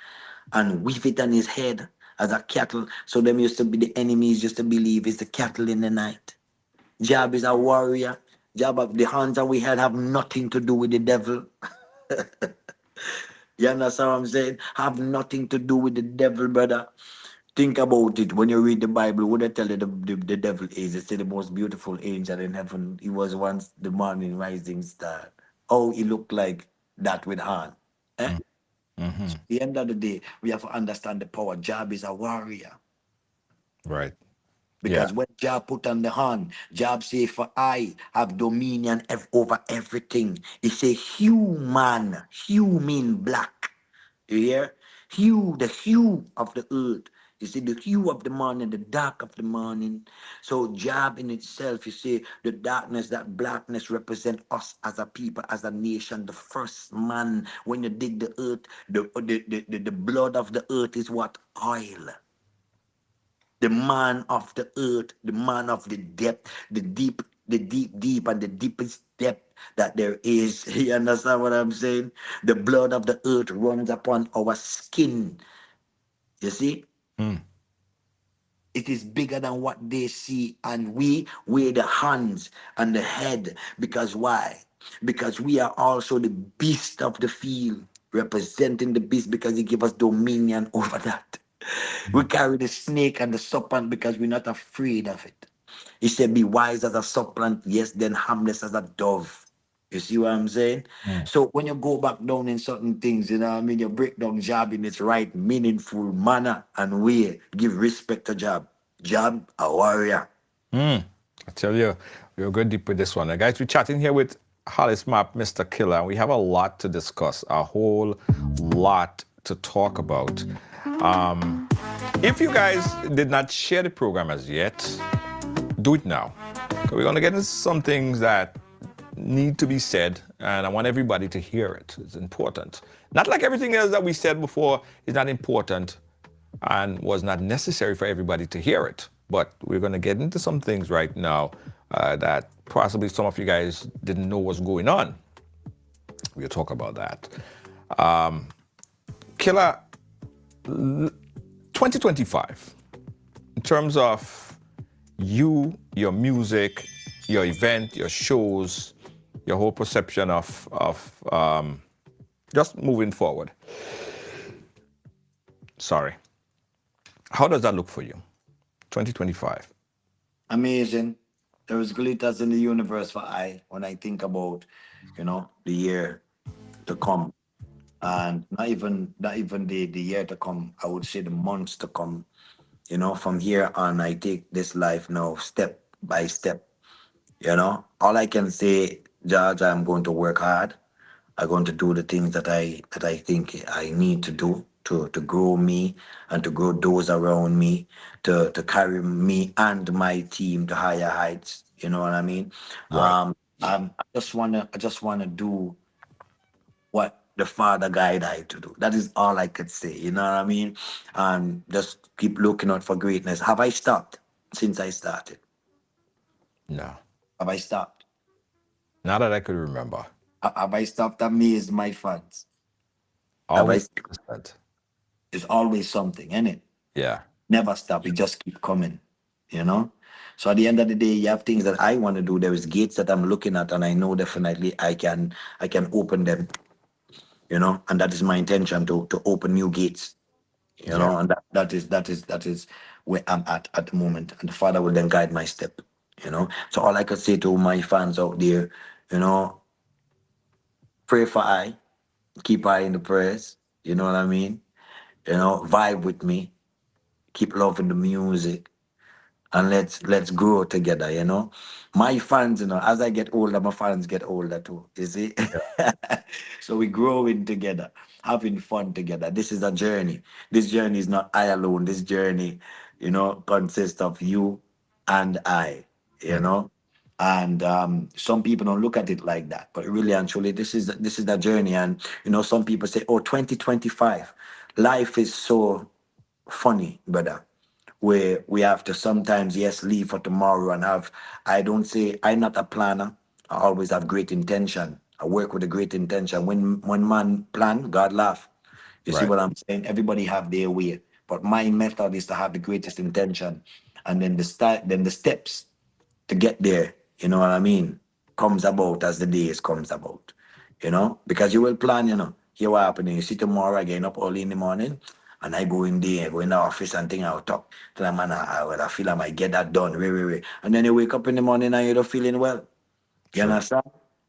D: and weave it on his head as a cattle. So them used to be the enemies used to believe it's the cattle in the night. Jab is a warrior. Jab of the hands that we had have nothing to do with the devil. You understand what I'm saying? Have nothing to do with the devil, brother. Think about it. When you read the Bible, what they tell you the devil is, they say the most beautiful angel in heaven. He was once the morning rising star. Oh, he looked like that with hand. Eh?
C: Mm-hmm.
D: So at the end of the day, we have to understand the power. Job is a warrior.
C: Right. Yeah.
D: Because when Job put on the hand, Job say, for I have dominion over everything. He say human black. You hear? The hue of the earth. You see, the hue of the morning, the dark of the morning. So Job in itself, you see, the darkness, that blackness represent us as a people, as a nation, the first man. When you dig the earth, the blood of the earth is what? Oil. The man of the earth, the man of the depth, the deep, and the deepest depth that there is. You understand what I'm saying? The blood of the earth runs upon our skin. You see?
C: Mm.
D: It is bigger than what they see, and we wear the hands and the head. Because why? Because we are also the beast of the field, representing the beast because he give us dominion over that. We carry the snake and the serpent because we're not afraid of it. He said, be wise as a serpent, yes, then harmless as a dove. You see what I'm saying?
C: Mm.
D: So when you go back down in certain things, you know what I mean, you break down job in its right, meaningful manner and way. Give respect to job. Job, a warrior.
C: Mm. I tell you, we'll go deep with this one. Guys, we're chatting here with Hollis Map, Mr. Killa. We have a lot to discuss, a whole lot to talk about. If you guys did not share the program as yet, do it now. We're going to get into some things that need to be said, and I want everybody to hear it. It's important. Not like everything else that we said before is not important and was not necessary for everybody to hear it. But we're going to get into some things right now that possibly some of you guys didn't know was going on. We'll talk about that. Killa, 2025, in terms of you, your music, your event, your shows, your whole perception of just moving forward. Sorry. How does that look for you? 2025.
D: Amazing. There is glitters in the universe for I when I think about, the year to come. And not even the year to come. I would say the months to come. From here on, I take this life now step by step. All I can say, George, I'm going to work hard. I'm going to do the things that I think I need to do to grow me and to grow those around me, to carry me and my team to higher heights. You know what I mean?
C: Right.
D: I just wanna do what the father guide I to do. That is all I could say. You know what I mean? And just keep looking out for greatness. Have I stopped since I started?
C: No.
D: Have I stopped?
C: Not that I could remember.
D: Have I stopped amazed my fans? Have I?
C: Always constant.
D: It's always something, isn't it?
C: Yeah.
D: Never stop. It just keep coming. You know. So at the end of the day, you have things that I want to do. There is gates that I'm looking at, and I know definitely I can open them. And that is my intention to open new gates.
C: Yeah.
D: And that is where I'm at the moment, and the Father will then guide my step. So all I could say to my fans out there, pray for I, keep I in the prayers. You know what I mean? Vibe with me, keep loving the music, and let's grow together. My fans, as I get older, my fans get older too. You see, so we growing together, having fun together. This is a journey. This journey is not I alone. This journey, consists of you and I. You know. And some people don't look at it like that, but really and truly, this is the journey. And some people say, "Oh, 2025, life is so funny, brother, where we have to sometimes, yes, leave for tomorrow and have, I don't say, I'm not a planner. I always have great intention. I work with a great intention. When man plan, God laugh. You see
C: Right.
D: what I'm saying? Everybody have their way. But my method is to have the greatest intention. And then the steps to get there, you know what I mean, comes about as the days comes about, because you will plan, here what happening. You see tomorrow I get up early in the morning and I go in there, go in the office and think I'll talk to them, man, I feel I might get that done, wait. And then you wake up in the morning and you're not feeling well. You
C: True.
D: understand?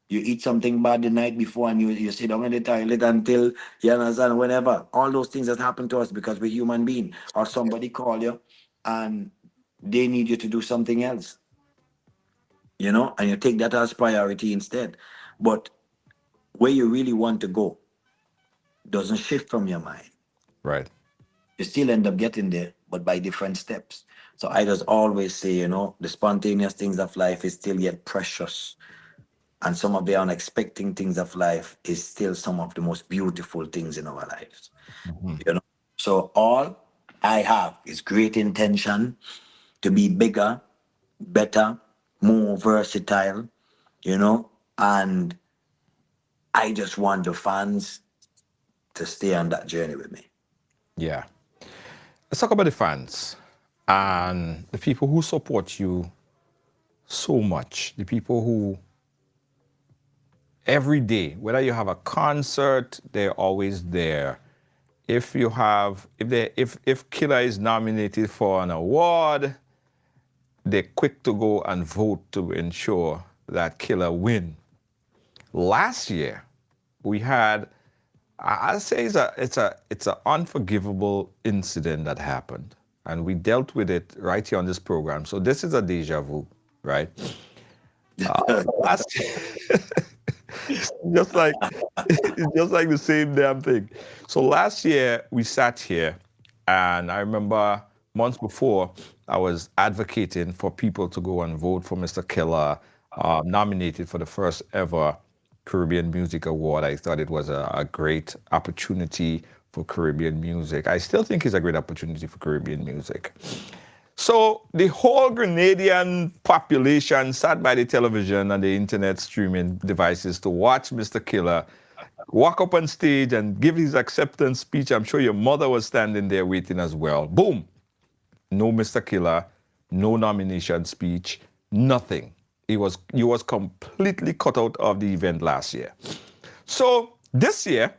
D: You eat something bad the night before and you sit down in the toilet until, you understand, whenever. All those things that happen to us because we're human being. Or somebody call you and they need you to do something else, and you take that as priority instead. But where you really want to go doesn't shift from your mind.
C: Right.
D: You still end up getting there, but by different steps. So I just always say, the spontaneous things of life is still yet precious. And some of the unexpected things of life is still some of the most beautiful things in our lives. So all I have is great intention to be bigger, better, more versatile, and I just want the fans to stay on that journey with me.
C: Yeah. Let's talk about the fans and the people who support you so much. The people who every day, whether you have a concert, they're always there. If you have, if Killa is nominated for an award, they're quick to go and vote to ensure that Killa win. Last year, we had, I'd say it's an unforgivable incident that happened, and we dealt with it right here on this program. So this is a deja vu, right? Last just like it's just like the same damn thing. So last year we sat here, and I remember months before I was advocating for people to go and vote for Mr. Killa, nominated for the first ever Caribbean Music Award. I thought it was a great opportunity for Caribbean music. I still think it's a great opportunity for Caribbean music. So the whole Grenadian population sat by the television and the internet streaming devices to watch Mr. Killa walk up on stage and give his acceptance speech. I'm sure your mother was standing there waiting as well. Boom. No Mr. Killa, no nomination speech, nothing. He was completely cut out of the event last year. So this year,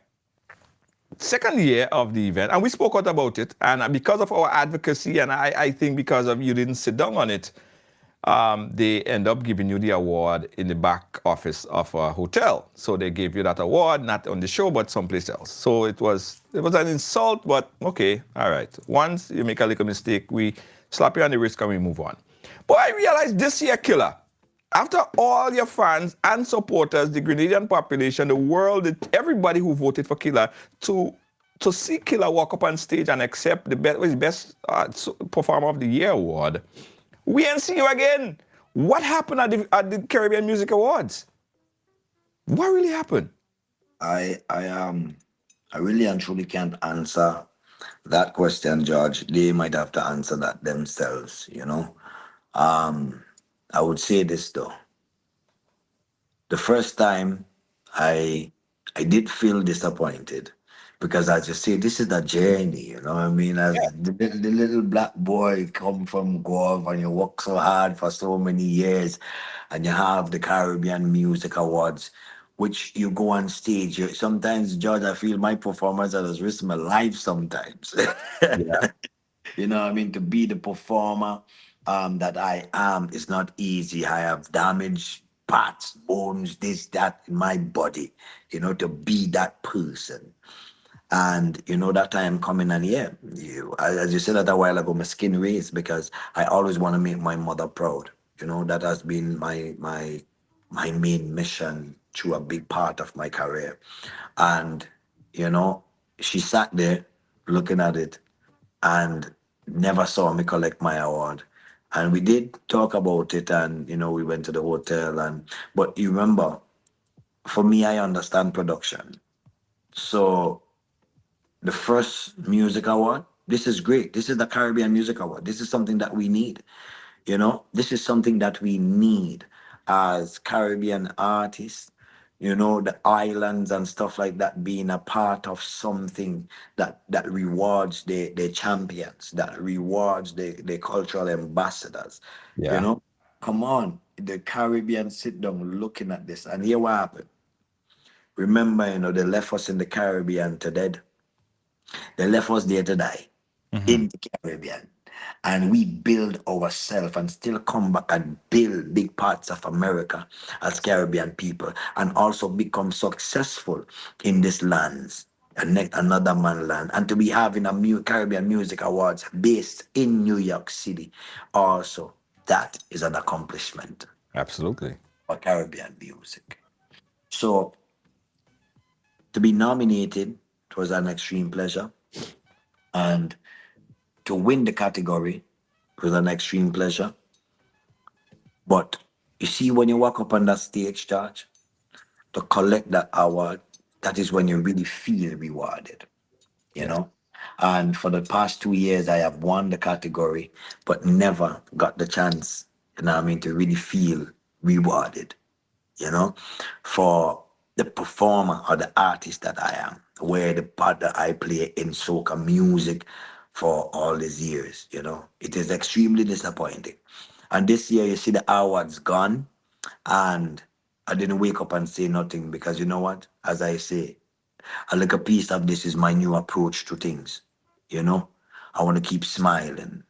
C: second year of the event, and we spoke out about it, and because of our advocacy, and I think because of you didn't sit down on it, they end up giving you the award in the back office of a hotel. So they gave you that award, not on the show, but someplace else. So it was an insult, but okay, all right. Once you make a little mistake, we slap you on the wrist and we move on. But I realized this year, Killa, after all your fans and supporters, the Grenadian population, the world, everybody who voted for Killa, to see Killa walk up on stage and accept the best performer of the year award, we ain't see you again. What happened at the Caribbean Music Awards? What really happened?
D: I really and truly can't answer that question, George. They might have to answer that themselves, I would say this though. The first time I did feel disappointed because as you say, this is the journey, you know what I mean? As the little black boy come from Guelph and you work so hard for so many years and you have the Caribbean Music Awards, which you go on stage. Sometimes, George, I feel my performance has risked my life sometimes.
C: Yeah.
D: You know what I mean? To be the performer that I am is not easy. I have damaged parts, bones, this, that in my body, to be that person. And that time coming, and as you said that a while ago, my skin raised because I always want to make my mother proud. That has been my main mission through a big part of my career. And she sat there looking at it and never saw me collect my award. And we did talk about it, and we went to the hotel. But you remember, for me, I understand production. So the first music award, this is great. This is the Caribbean Music Award. This is something that we need. This is something that we need as Caribbean artists, the islands and stuff like that, being a part of something that rewards the champions, that rewards the cultural ambassadors.
C: Yeah.
D: Come on, the Caribbean sit down looking at this, and here what happened. Remember, they left us in the Caribbean to dead. They left us there to die in the Caribbean. and we build ourselves and still come back and build big parts of America as Caribbean people and also become successful in these lands. Another man land, and to be having a Caribbean Music Awards based in New York City, also that is an accomplishment
C: Absolutely.
D: for Caribbean music. So to be nominated, it was an extreme pleasure, and to win the category, it was an extreme pleasure. But you see, when you walk up on that stage, George, to collect that award, that is when you really feel rewarded, you
C: Yes.
D: know? And for the past 2 years, I have won the category, but never got the chance, you know what I mean, to really feel rewarded, you know, for the performer or the artist that I am, where the part that I play in soca music for all these years, you know. It is extremely disappointing. And this year, you see the awards gone, and I didn't wake up and say nothing because you know what? As I say, a little piece of this is my new approach to things, you know. I want to keep smiling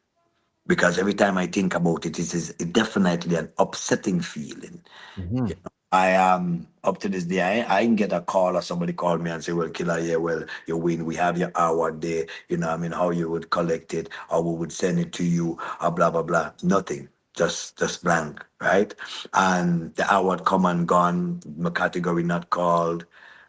D: because every time I think about it, it is definitely an upsetting feeling.
C: Mhm.
D: I am up to this day. I can get a call or somebody call me and say, "Well, Killer, yeah, well, you win. We have your award there. You know, what I mean, how you would collect it, or we would send it to you, or blah blah blah." Nothing, just blank, right? And the award come and gone. My category not called.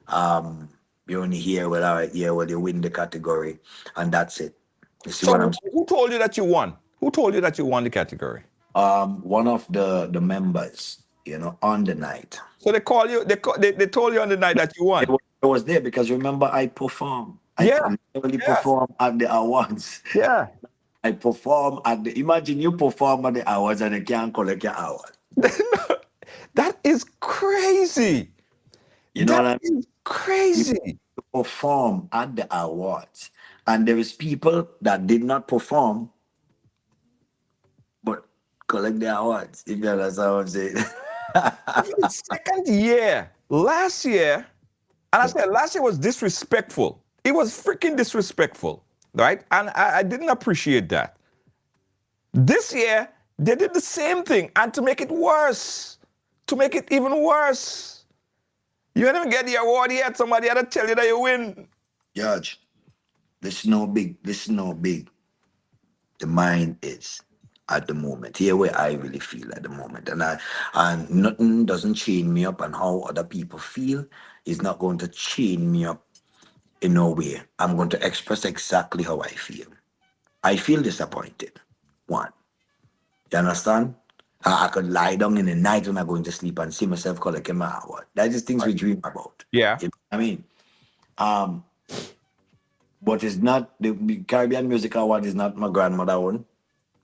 D: Um, you only hear, well, all right, yeah, well, you win the category, and that's it. You see
C: So
D: what I'm
C: who told you that you won? Who told you that you won the category?
D: one of the members, you know, on the night.
C: So they call you. They told you on the night that you won.
D: It was there because remember I perform.
C: Yeah.
D: I literally
C: Yeah.
D: perform at the awards.
C: Yeah.
D: I perform at the imagine you perform at the awards and you can't collect your award.
C: That is crazy.
D: You know
C: That
D: what I mean?
C: is
D: You
C: crazy.
D: perform at the awards. And there is people that did not perform but collect their awards. If you understand what I'm saying.
C: For the second year, last year, and I said last year was disrespectful. It was freaking disrespectful, right? And I didn't appreciate that. This year, they did the same thing, and to make it worse, to make it even worse, you didn't even get the award yet. Somebody had to tell you that you win.
D: Judge, this is no big. This is no big. The mind is at the moment. Here where I really feel at the moment. And nothing doesn't chain me up, and how other people feel is not going to chain me up in no way. I'm going to express exactly how I feel. I feel disappointed. One. You understand? I could lie down in the night when I'm going to sleep and see myself collecting my award. That's just things we dream about.
C: Yeah.
D: You know what I mean? Um, but it's not the Caribbean Music Award is not my grandmother own.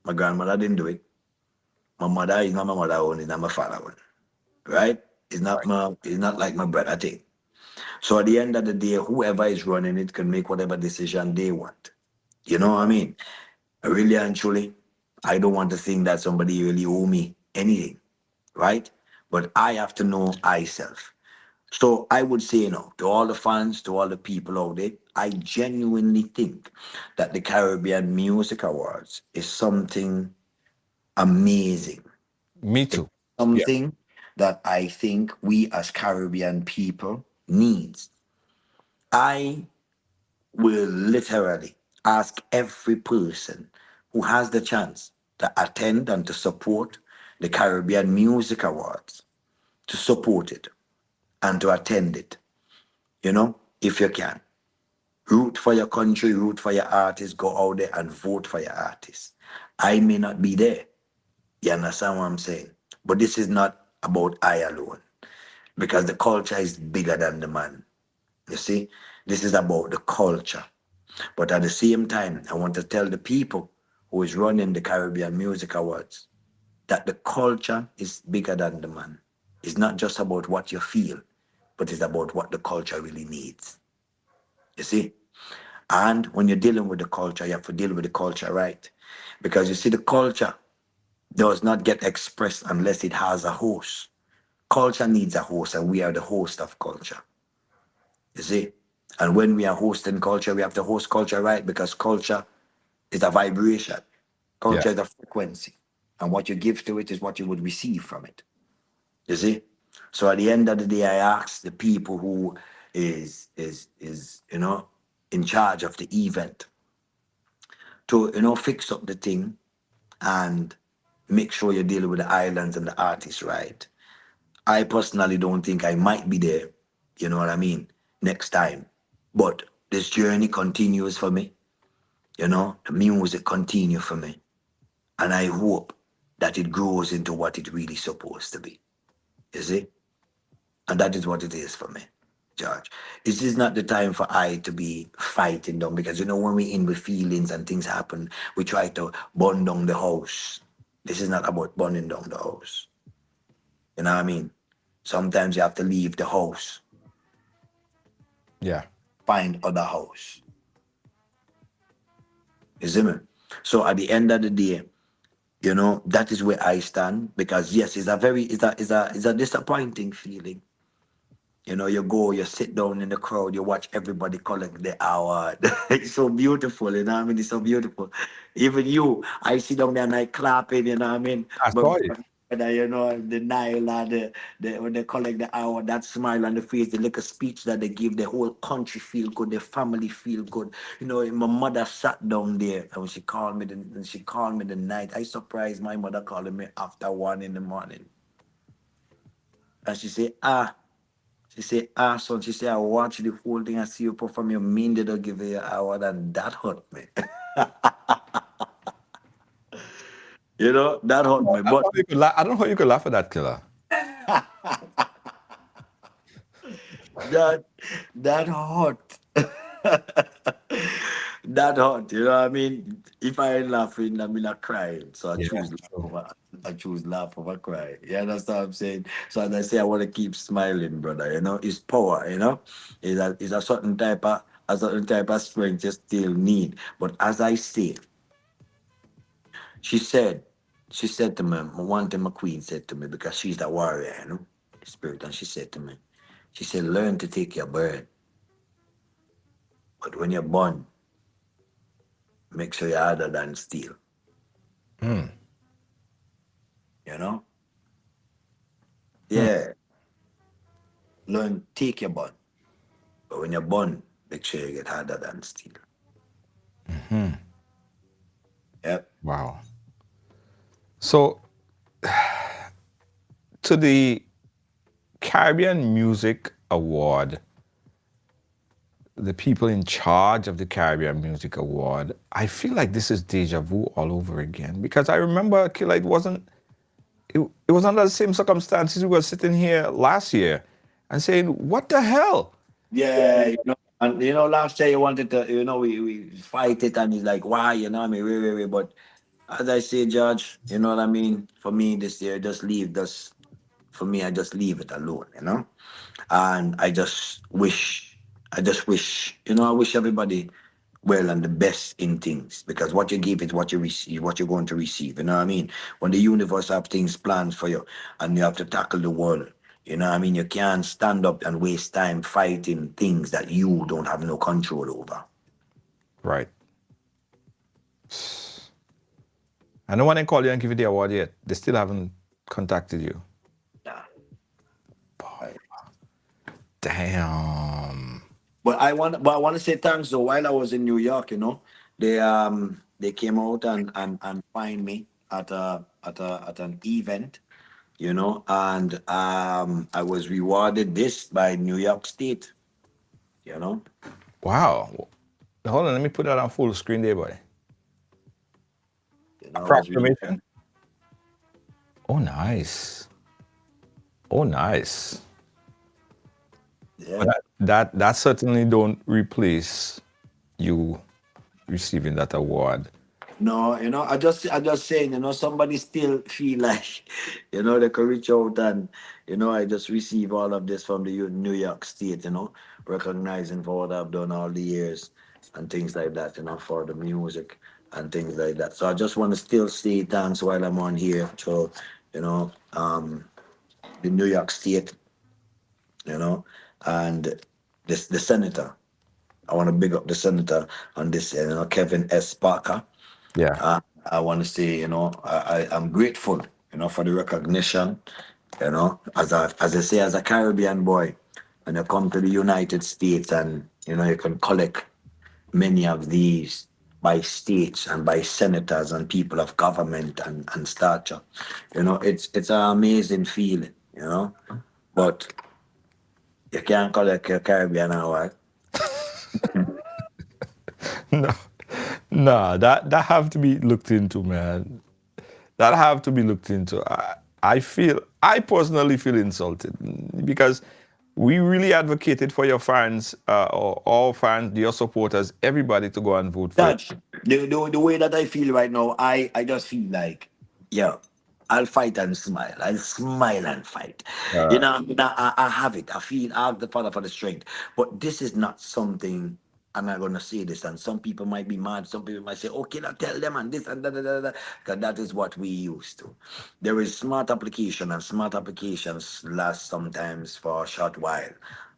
D: My grandmother didn't do it. My mother is not my mother own, it's not my father own. Right? It's not like my brother thing. So at the end of the day, whoever is running it can make whatever decision they want. You know what I mean? Really and truly, I don't want to think that somebody really owe me anything, right? But I have to know myself. So I would say, to all the fans, to all the people out there, I genuinely think that the Caribbean Music Awards is something amazing.
C: Me
D: It's
C: too. Yeah.
D: something that I think we as Caribbean people needs. I will literally ask every person who has the chance to attend and to support the Caribbean Music Awards to support it and to attend it, if you can. Root for your country, root for your artists, go out there and vote for your artists. I may not be there. You understand what I'm saying? But this is not about I alone because the culture is bigger than the man. You see, this is about the culture. But at the same time, I want to tell the people who is running the Caribbean Music Awards that the culture is bigger than the man. It's not just about what you feel, but it's about what the culture really needs. You see? And when you're dealing with the culture, you have to deal with the culture right. Because you see, the culture does not get expressed unless it has a host. Culture needs a host, and we are the host of culture. You see? And when we are hosting culture, we have to host culture right because culture is a vibration. Culture is a frequency, and what you give to it is what you would receive from it. You see? So at the end of the day, I ask the people who is in charge of the event to fix up the thing and make sure you're dealing with the islands and the artists right. I personally don't think I might be there, you know what I mean, next time. But this journey continues for me, the music continue for me. And I hope that it grows into what it really supposed to be. You see? And that is what it is for me, George. This is not the time for I to be fighting them because when we in with feelings and things happen, we try to burn down the house. This is not about burning down the house. You know what I mean? Sometimes you have to leave the house,
C: Yeah.
D: find other house. You see me? So at the end of the day, that is where I stand because yes, it's a disappointing feeling. You go, you sit down in the crowd, you watch everybody collect the award. It's so beautiful, you know what I mean? It's so beautiful. Even you, I sit down there and I clapping, you know what I mean?
C: I
D: But
C: saw it.
D: the Nile, when they collect the award, that smile on the face, the little speech that they give, the whole country feel good, the family feel good. My mother sat down there and when she called me the night. I surprised my mother calling me after 1 a.m. And she said, son, she said, I watched the whole thing. I see you perform. You mean they don't give you an award, and that hurt me. That hurt me. But
C: I don't know how you could laugh at that, Killer.
D: that that hurt. That hurt. You know what I mean? If I ain't laughing, I'm not crying. So I choose laugh over cry. You understand what I'm saying? So as I say, I want to keep smiling, brother. It's power, It's a certain type of strength you still need. But as I say, she said, to me, one thing my queen said to me, because she's the warrior, spirit, and she said to me, she said, learn to take your burden. But when you're born, make sure you're harder than steel. You know? Yeah. Learn, take your bun. But when you're born, make sure you get harder than steel. Yep.
C: Wow. So, to the Caribbean Music Award, the people in charge of the Caribbean Music Award, I feel like this is deja vu all over again because I remember, Killa, it was under the same circumstances we were sitting here last year and saying, what the hell?
D: Yeah, and last year you wanted to, we fight it, and it's like, why, I mean, wait. But as I say, Judge, you know what I mean? For me this year, for me, I just leave it alone, And I wish everybody well and the best in things because what you give is what you receive, what you're going to receive. You know what I mean? When the universe have things planned for you and you have to tackle the world, you know what I mean? You can't stand up and waste time fighting things that you don't have no control over.
C: Right. And no one can call you and give you the award yet. They still haven't contacted you.
D: Nah.
C: Damn.
D: But I want to say thanks though. While I was in New York, they came out and find me at an event, and I was rewarded this by New York State,
C: Wow. Hold on, let me put that on full screen there, boy.
D: I was
C: Proclamation. Oh, nice. Oh, nice.
D: Yeah.
C: But that certainly don't replace you receiving that award.
D: No, I just saying, somebody still feel like, they could reach out and, I just receive all of this from the New York State, recognizing for what I've done all the years and things like that, for the music and things like that. So I just want to still say thanks while I'm on here to, the New York State, and the senator. I want to big up the senator on this, Kevin S. Parker.
C: Yeah.
D: I want to say, I'm grateful, for the recognition, as I say, as a Caribbean boy, when you come to the United States and, you can collect many of these by states and by senators and people of government and stature. It's an amazing feeling, but you can't collect your Caribbean award.
C: No, no, that have to be looked into, man. That have to be looked into. I personally feel insulted because we really advocated for your fans, or all fans, your supporters, everybody to go and vote for it.
D: Touch. The way that I feel right now, I just feel like, yeah, I'll fight and smile. I'll smile and fight. I have it. I have the father for the strength. But this is not something. I'm not gonna say this, and some people might be mad. Some people might say, "Okay, now tell them," and this and that, because that is what we used to. There is smart application, and smart applications last sometimes for a short while,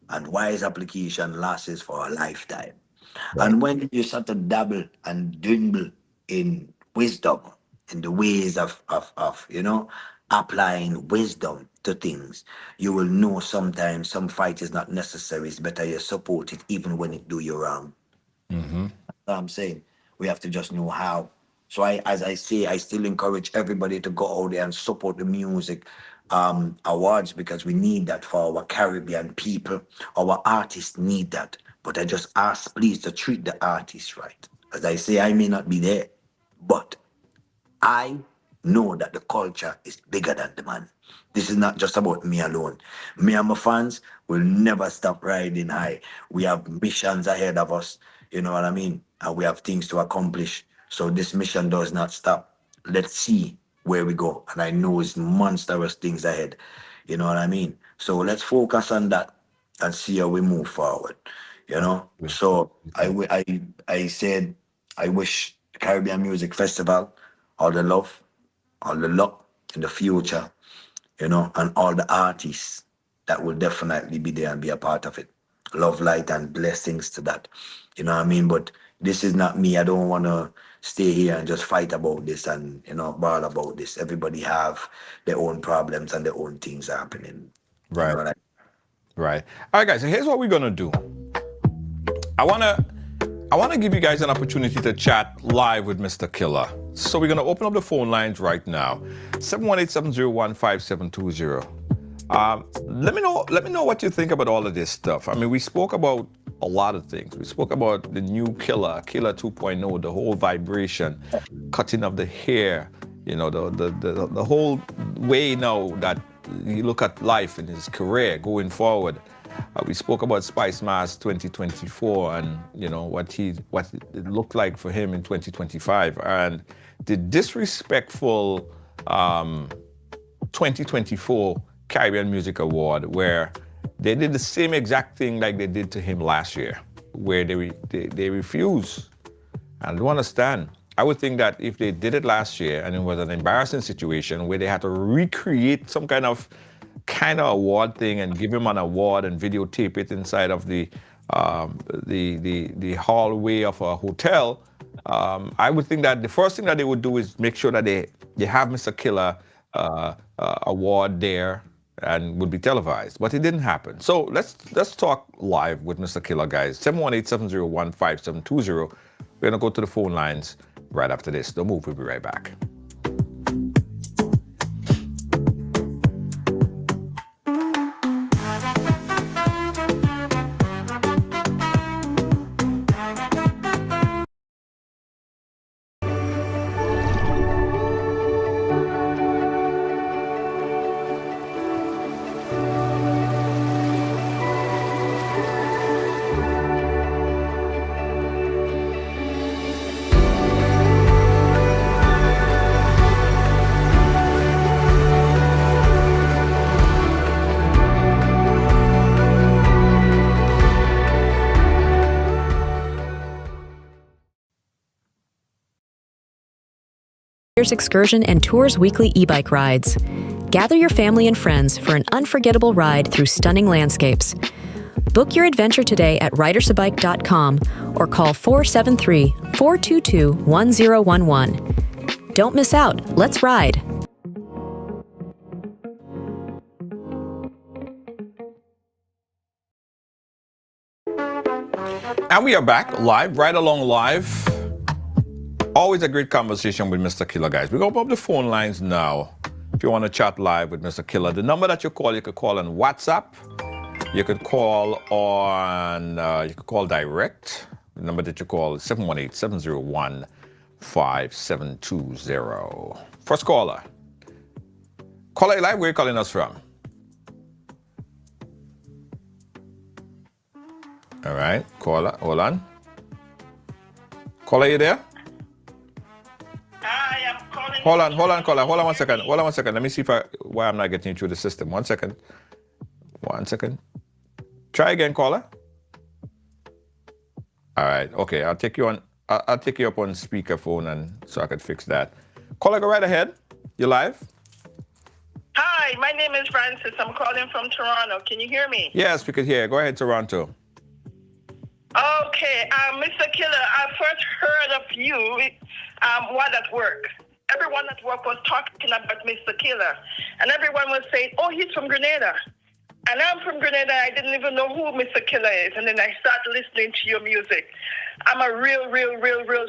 D: and wise application lasts for a lifetime.
C: Right.
D: And when you start to dabble and dwindle in wisdom, in the ways of applying wisdom to things, you will know sometimes some fight is not necessary. It's better you support it even when it do you wrong. I'm saying we have to just know how. So as I say, I still encourage everybody to go out there and support the music awards, because we need that for our Caribbean people. Our artists need that. But I just ask, please, to treat the artists right. As I say, I may not be there, but I know that the culture is bigger than the man. This is not just about me alone. Me and my fans will never stop riding high. We have missions ahead of us, you know what I mean? And we have things to accomplish. So this mission does not stop. Let's see where we go. And I know it's monstrous things ahead. You know what I mean? So let's focus on that and see how we move forward. So I said I wish Caribbean Music Festival all the love, all the luck in the future, and all the artists that will definitely be there and be a part of it. Love, light, and blessings to that. You know what I mean? But this is not me. I don't want to stay here and just fight about this and, brawl about this. Everybody have their own problems and their own things happening.
C: Right.
D: You know what I
C: Right. All right, guys. So here's what we're gonna do. I wanna give you guys an opportunity to chat live with Mr. Killa. So we're gonna open up the phone lines right now. 718-701-5720. Let me know what you think about all of this stuff. I mean, we spoke about a lot of things. We spoke about the new Killa 2.0, the whole vibration, cutting of the hair, the whole way now that you look at life in his career going forward. We spoke about Spice Mass 2024 and what it looked like for him in 2025, and the disrespectful 2024 Caribbean Music Award, where they did the same exact thing like they did to him last year, where they refuse. I don't understand. I would think that if they did it last year and it was an embarrassing situation where they had to recreate some kind of award thing and give him an award and videotape it inside of the hallway of a hotel, I would think that the first thing that they would do is make sure that they have Mr. Killa award there and would be televised, but it didn't happen. So let's talk live with Mr. Killa, guys. 718-701-5720. We're gonna go to the phone lines right after this. Don't move. We'll be right back.
E: Excursion and tours weekly e-bike rides. Gather your family and friends for an unforgettable ride through stunning landscapes. Book your adventure today at ridersabike.com or call 473-422-1011. Don't miss out. Let's ride.
C: And we are back live, right along live. Always a great conversation with Mr. Killa, guys. We go up the phone lines now. If you want to chat live with Mr. Killa, the number that you could call on WhatsApp. You could call on, you could call direct. The number that you call is 718-701-5720. First caller. Caller live, where are you calling us from? All right, caller, hold on. Caller, you there?
F: Hi, I'm calling.
C: Hold on, caller. Hold on one second. Let me see why I'm not getting through the system. 1 second. 1 second. Try again, caller. All right. Okay. I'll take you up on speakerphone, and so I could fix that. Caller, go right ahead. You live?
F: Hi, my name is Francis. I'm calling from Toronto. Can you hear me?
C: Yes, we could hear. Go ahead, Toronto.
F: Okay, Mr. Killa, I first heard of you while at work. Everyone at work was talking about Mr. Killa, and everyone was saying, "Oh, he's from Grenada." And I'm from Grenada. I didn't even know who Mr. Killa is. And then I started listening to your music. I'm a real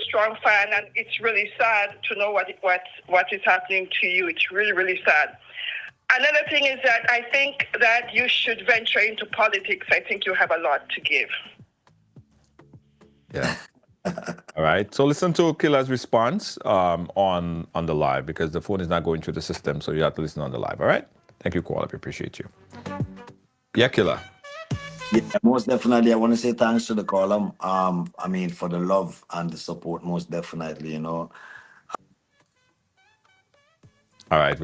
F: strong fan, and it's really sad to know what is happening to you. It's really sad. Another thing is that I think that you should venture into politics. I think you have a lot to give.
C: Yeah. All right. So listen to Killa's response on the live, because the phone is not going through the system. So you have to listen on the live. All right. Thank you, caller. We appreciate you. Yeah, Killa.
D: Yeah, most definitely. I want to say thanks to the caller. For the love and the support, most definitely,
C: All right.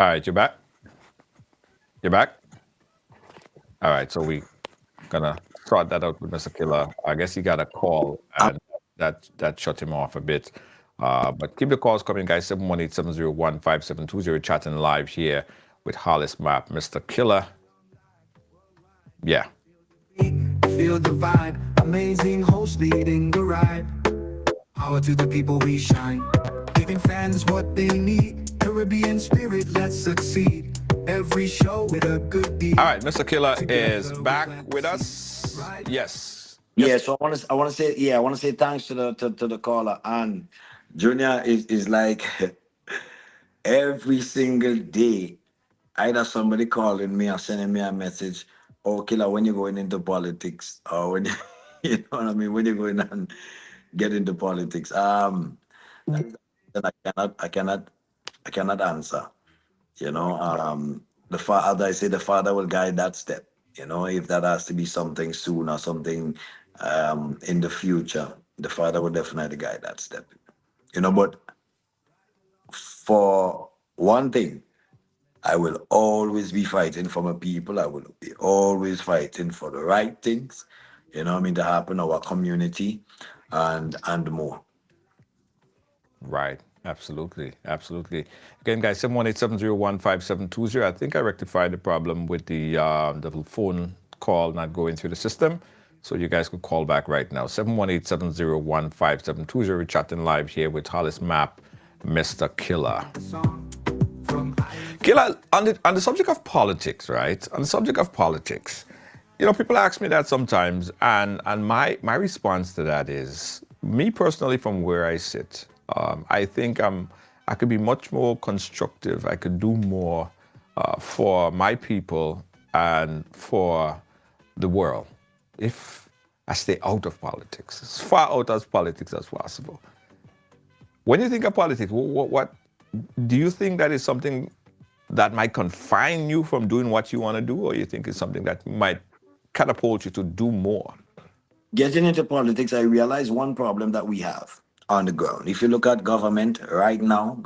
C: All right, you're back? You're back? All right, so we gonna sort that out with Mr. Killa. I guess he got a call, and that shut him off a bit. But keep the calls coming, guys. 718-701-5720. Chatting live here with Hollis Map. Mr. Killa. Yeah.
A: Feel the vibe, amazing host leading the ride. Power to the people, we shine. Giving fans what they need. Caribbean spirit, let's succeed. Every show with a good deed.
C: All right, Mr. Killa is back with us. Yes.
D: Yeah, so I want to say thanks to the caller. And Junior is like every single day, either somebody calling me or sending me a message, "Oh, Killa, when you're going into politics," or when you know what I mean, when you're going and get into politics. Then I cannot answer. The father will guide that step. If that has to be something soon or something in the future, the father will definitely guide that step. But for one thing, I will always be fighting for my people. I will be always fighting for the right things, to happen in our community and more.
C: Right. Absolutely. Again, guys, 718-701-5720. I think I rectified the problem with the phone call not going through the system. So you guys could call back right now. 718-701-5720. We're chatting live here with Hollis Map, Mr. Killa. Killa, on the subject of politics, right? On the subject of politics, people ask me that sometimes, and my response to that is, me personally, from where I sit, I think I could be much more constructive. I could do more for my people and for the world if I stay out of politics, as far out of politics as possible. When you think of politics, what do you think that is something that might confine you from doing what you want to do, or you think it's something that might catapult you to do more?
D: Getting into politics, I realize one problem that we have on the ground. If you look at government right now,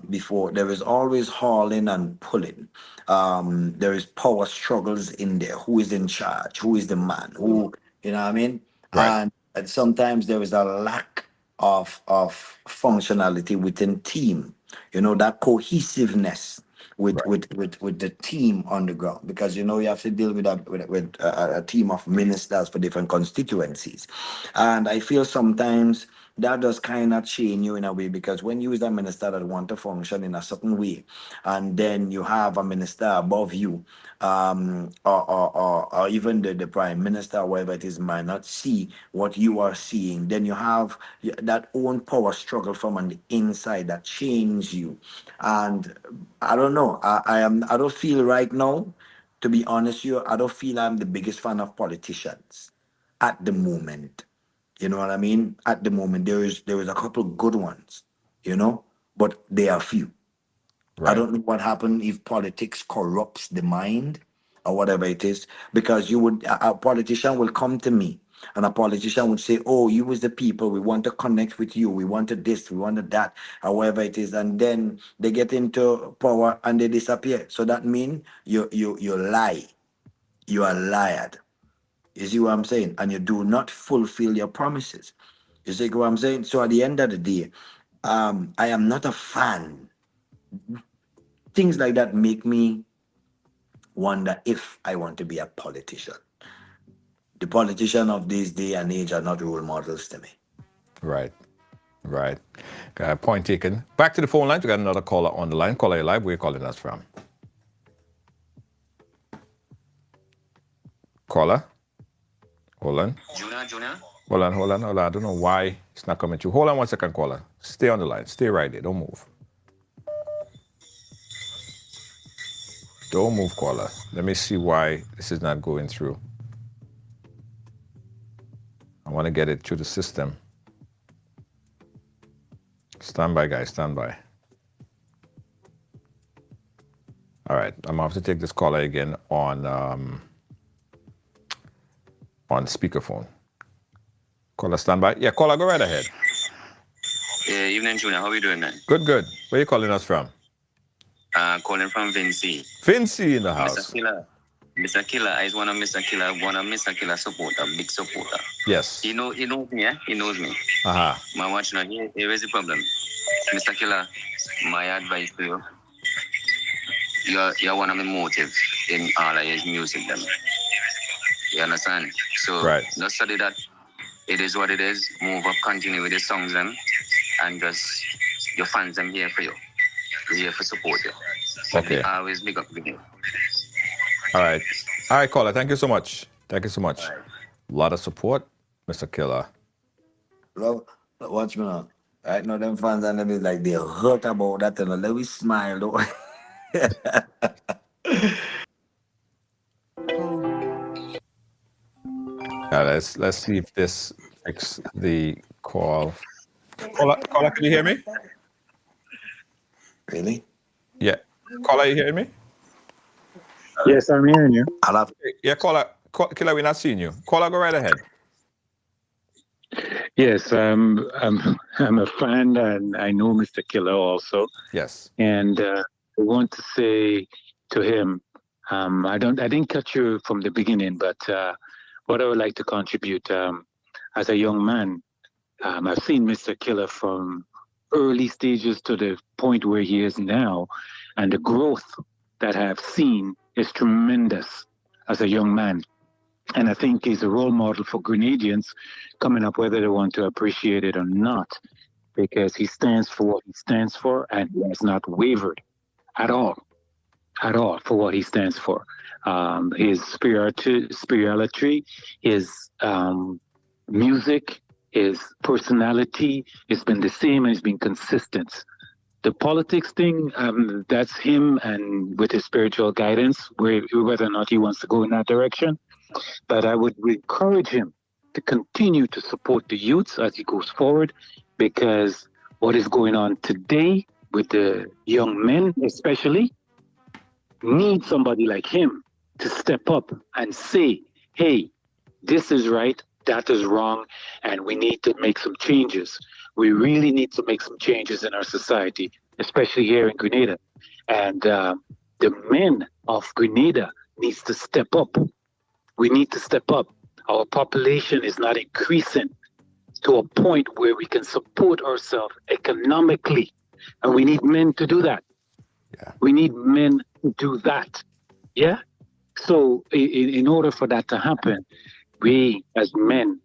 D: before, there is always hauling and pulling. There is power struggles in there. Who is in charge? Who is the man? Who, you know what I mean?
C: Right.
D: And sometimes there is a lack of functionality within team. That cohesiveness with the team on the ground, because you have to deal with a team of ministers for different constituencies. And I feel sometimes that does kind of change you in a way, because when you is a minister that want to function in a certain way, and then you have a minister above you, or even the prime minister, whatever it is, might not see what you are seeing, then you have that own power struggle from on the inside that change you. And I don't know, I don't feel right now, to be honest with you, I don't feel I'm the biggest fan of politicians at the moment. You know what I mean? At the moment, there is a couple good ones, but they are few. I
C: Right.
D: don't know what happened if politics corrupts the mind or whatever it is, because a politician will come to me, and a politician would say, "Oh, you was the people. We want to connect with you. We wanted this. We wanted that, or whatever it is," and then they get into power and they disappear. So that means you lie. You are lied. You see what I'm saying? And you do not fulfill your promises. You see what I'm saying? So at the end of the day, I am not a fan. Things like that make me wonder if I want to be a politician. The politicians of this day and age are not role models to me.
C: Right. Right. Point taken. Back to the phone line. We got another caller on the line. Caller, you live. Where are you calling us from? Caller? Hold on.
G: Junior?
C: Hold on. I don't know why it's not coming through. Hold on 1 second, caller. Stay on the line. Stay right there. Don't move. Don't move, caller. Let me see why this is not going through. I want to get it through the system. Stand by, guys. Stand by. All right. I'm going to have to take this caller again on speakerphone. Caller, stand by. Yeah, caller, go right ahead.
G: Yeah, evening, Junior. How are you doing, man?
C: Good. Where are you calling us from?
G: Calling from Vinci.
C: Vinci in the house.
G: Mr. Killa, I just want to Mr. Killa supporter, big supporter.
C: Yes.
G: He knows me, yeah? He knows me.
C: Uh-huh.
G: My watch now, here is the problem. Mr. Killa, my advice to you, you're one of my motives in all of his music, them. You understand? So,
C: Right.
G: not study that. It is what it is. Move up, continue with the songs, them. And just, your fans, them here for you. We're here for support you.
C: Okay.
G: Always big up with you.
C: All right, caller. Thank you so much. A lot of support, Mr. Killa.
D: Love, watch me now. Right now, them fans and them is like, they hurt about that, and let me smile though.
C: Let's see if this fixes the call. Caller, can you hear me?
D: Really?
C: Yeah. Caller, you hearing me?
H: Yes, I'm hearing you.
C: Yeah, caller, Killa, we're not seeing you. Caller, go right ahead.
H: Yes, I'm a fan, and I know Mr. Killa also.
C: Yes.
H: And I want to say to him, I didn't catch you from the beginning, but what I would like to contribute, as a young man, I've seen Mr. Killa from early stages to the point where he is now, and the growth that I've seen is tremendous as a young man. And I think he's a role model for Grenadians coming up, whether they want to appreciate it or not, because he stands for what he stands for, and he has not wavered at all for what he stands for. His spirituality, his music, his personality has been the same, and he's been consistent. The politics thing, that's him, and with his spiritual guidance, whether or not he wants to go in that direction. But I would encourage him to continue to support the youths as he goes forward, because what is going on today with the young men especially need somebody like him to step up and say, hey, this is right, that is wrong, and we need to make some changes. We really need to make some changes in our society, especially here in Grenada. And the men of Grenada needs to step up. We need to step up. Our population is not increasing to a point where we can support ourselves economically. And we need men to do that.
C: Yeah.
H: We need men to do that. Yeah? So in order for that to happen, we as men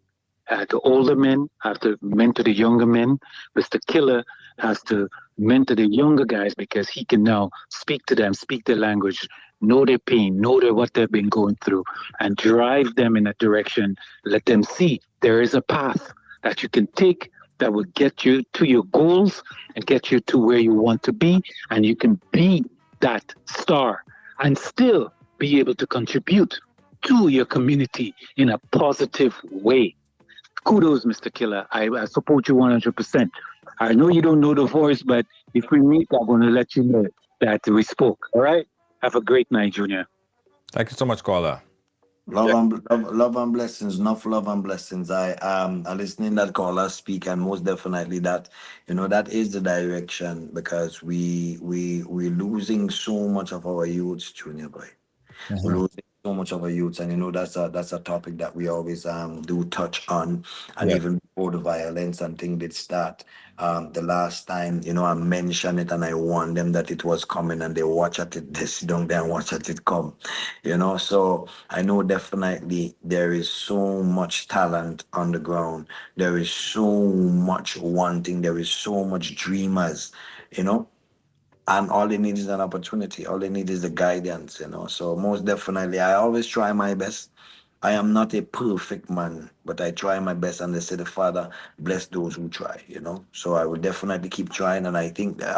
H: The older men have to mentor the younger men. Mr. Killa has to mentor the younger guys because he can now speak to them, speak their language, know their pain, know what they've been going through, and drive them in that direction. Let them see there is a path that you can take that will get you to your goals and get you to where you want to be, and you can be that star and still be able to contribute to your community in a positive way. Kudos, Mr. Killa. I support you 100%. I know you don't know the voice, but if we meet, I'm going to let you know that we spoke. All right? Have a great night, Junior.
C: Thank you so much, caller.
D: Love and blessings, enough love and blessings. I listening that caller speak, and most definitely that that is the direction, because we losing so much of our youths, Junior boy. We're losing so much of our youths, and that's a topic that we always do touch on, and
C: Yeah.
D: even before the violence and thing did start. The last time, I mentioned it and I warned them that it was coming, and they watch at it, they sit down there and watch at it come. So I know definitely there is so much talent on the ground. There is so much wanting. There is so much dreamers. You know, and all they need is an opportunity. All they need is the guidance. So most definitely, I always try my best. I am not a perfect man, but I try my best, and they say the Father bless those who try. So I will definitely keep trying, and I think that,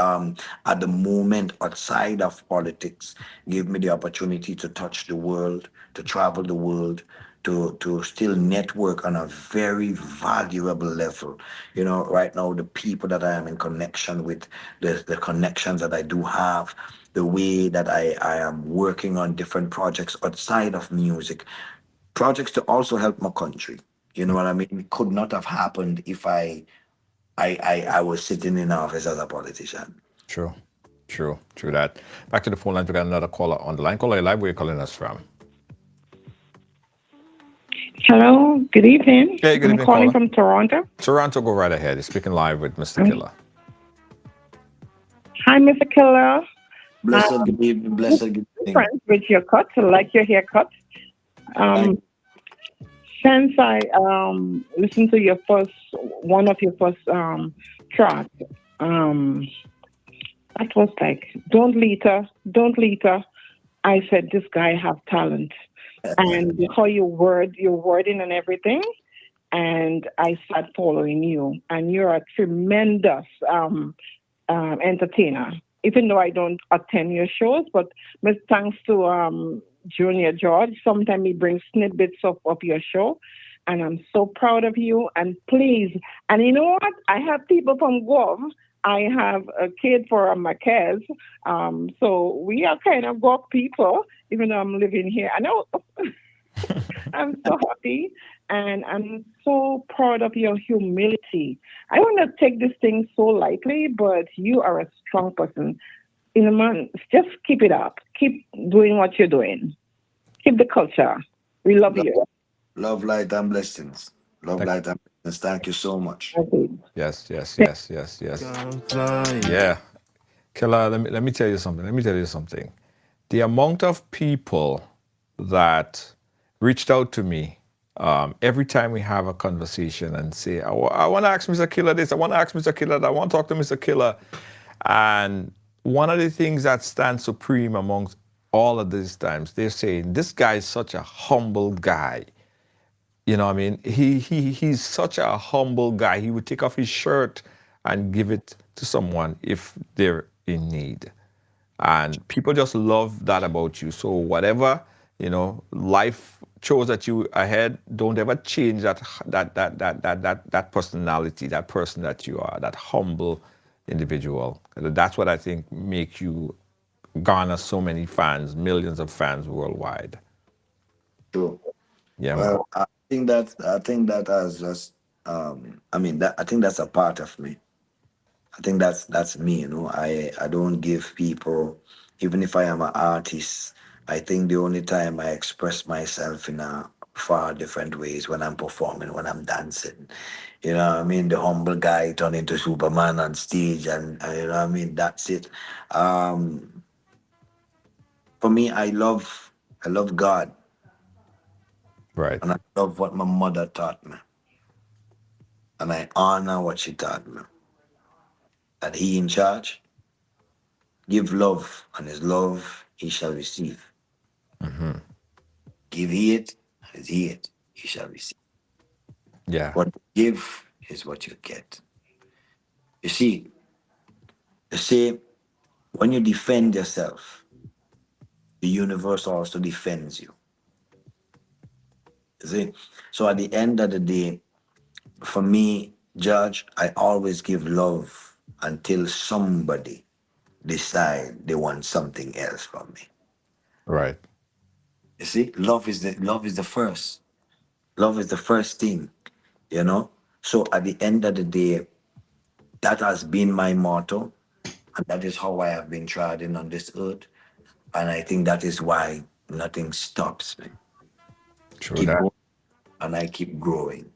D: at the moment, outside of politics, give me the opportunity to touch the world, to travel the world, to still network on a very valuable level. Right now, the people that I am in connection with, the connections that I do have, the way that I am working on different projects outside of music, projects to also help my country. You know what I mean? It could not have happened if I was sitting in office as a politician.
C: True. True that. Back to the phone line. We got another caller on the line. Caller, you're live. Where are you calling us from?
I: Hello, good evening.
C: Hey, good
I: I'm
C: evening,
I: calling
C: caller.
I: from Toronto.
C: Toronto, go right ahead. You're speaking live with Mr. Killa.
I: Hi, Mr. Killa.
D: Blessed good evening, blessed good evening.
I: Friends with your cut, I like your haircut. Since I listened to your one of your first tracks, that was like, don't litter. I said, this guy have talent. And how your wording and everything. And I started following you. And you're a tremendous entertainer. Even though I don't attend your shows, but thanks to Junior George, sometimes he brings snippets of your show. And I'm so proud of you. And please, and you know what? I have people from Guam. I have a kid for Marquez. So we are kind of Guam people, even though I'm living here. I know. I'm so happy. And I'm so proud of your humility. I don't want to take this thing so lightly, but you are a strong person. Man, just keep it up. Keep doing what you're doing. Keep the culture. We love you.
D: Love, light, and blessings. Love, light, and blessings. Thank you so much.
I: Okay.
C: Yes. Yeah. Killa, let me tell you something. The amount of people that reached out to me every time we have a conversation and say, I want to ask Mr. Killa this, I want to ask Mr. Killa that, I want to talk to Mr. Killa. And one of the things that stands supreme amongst all of these times, they're saying, this guy is such a humble guy. You know what I mean? He's such a humble guy. He would take off his shirt and give it to someone if they're in need. And people just love that about you. So whatever, life throws at you ahead, don't ever change that personality, that person that you are, that humble individual. That's what I think makes you garner so many fans, millions of fans worldwide.
D: True.
C: Yeah.
D: Well, I think that as just I think that's a part of me. I think that's me. I don't give people, even if I am an artist, I think the only time I express myself in a far different ways when I'm performing, when I'm dancing. The humble guy turn into Superman on stage, and that's it. For me, I love God.
C: Right.
D: And I love what my mother taught me. and I honor what she taught me. That he in charge, give love, and his love he shall receive. Give hate, and his hate he shall receive.
C: Yeah.
D: What you give is what you get. You see, they say when you defend yourself, the universe also defends you. You see? So at the end of the day, for me, Judge, I always give love until somebody decide they want something else from me.
C: Right.
D: You see, love is the first. Love is the first thing, you know. So at the end of the day, that has been my motto, and that is how I have been treading on this earth. And I think that is why nothing stops me.
C: True
D: Keep
C: that.
D: going, and I keep growing.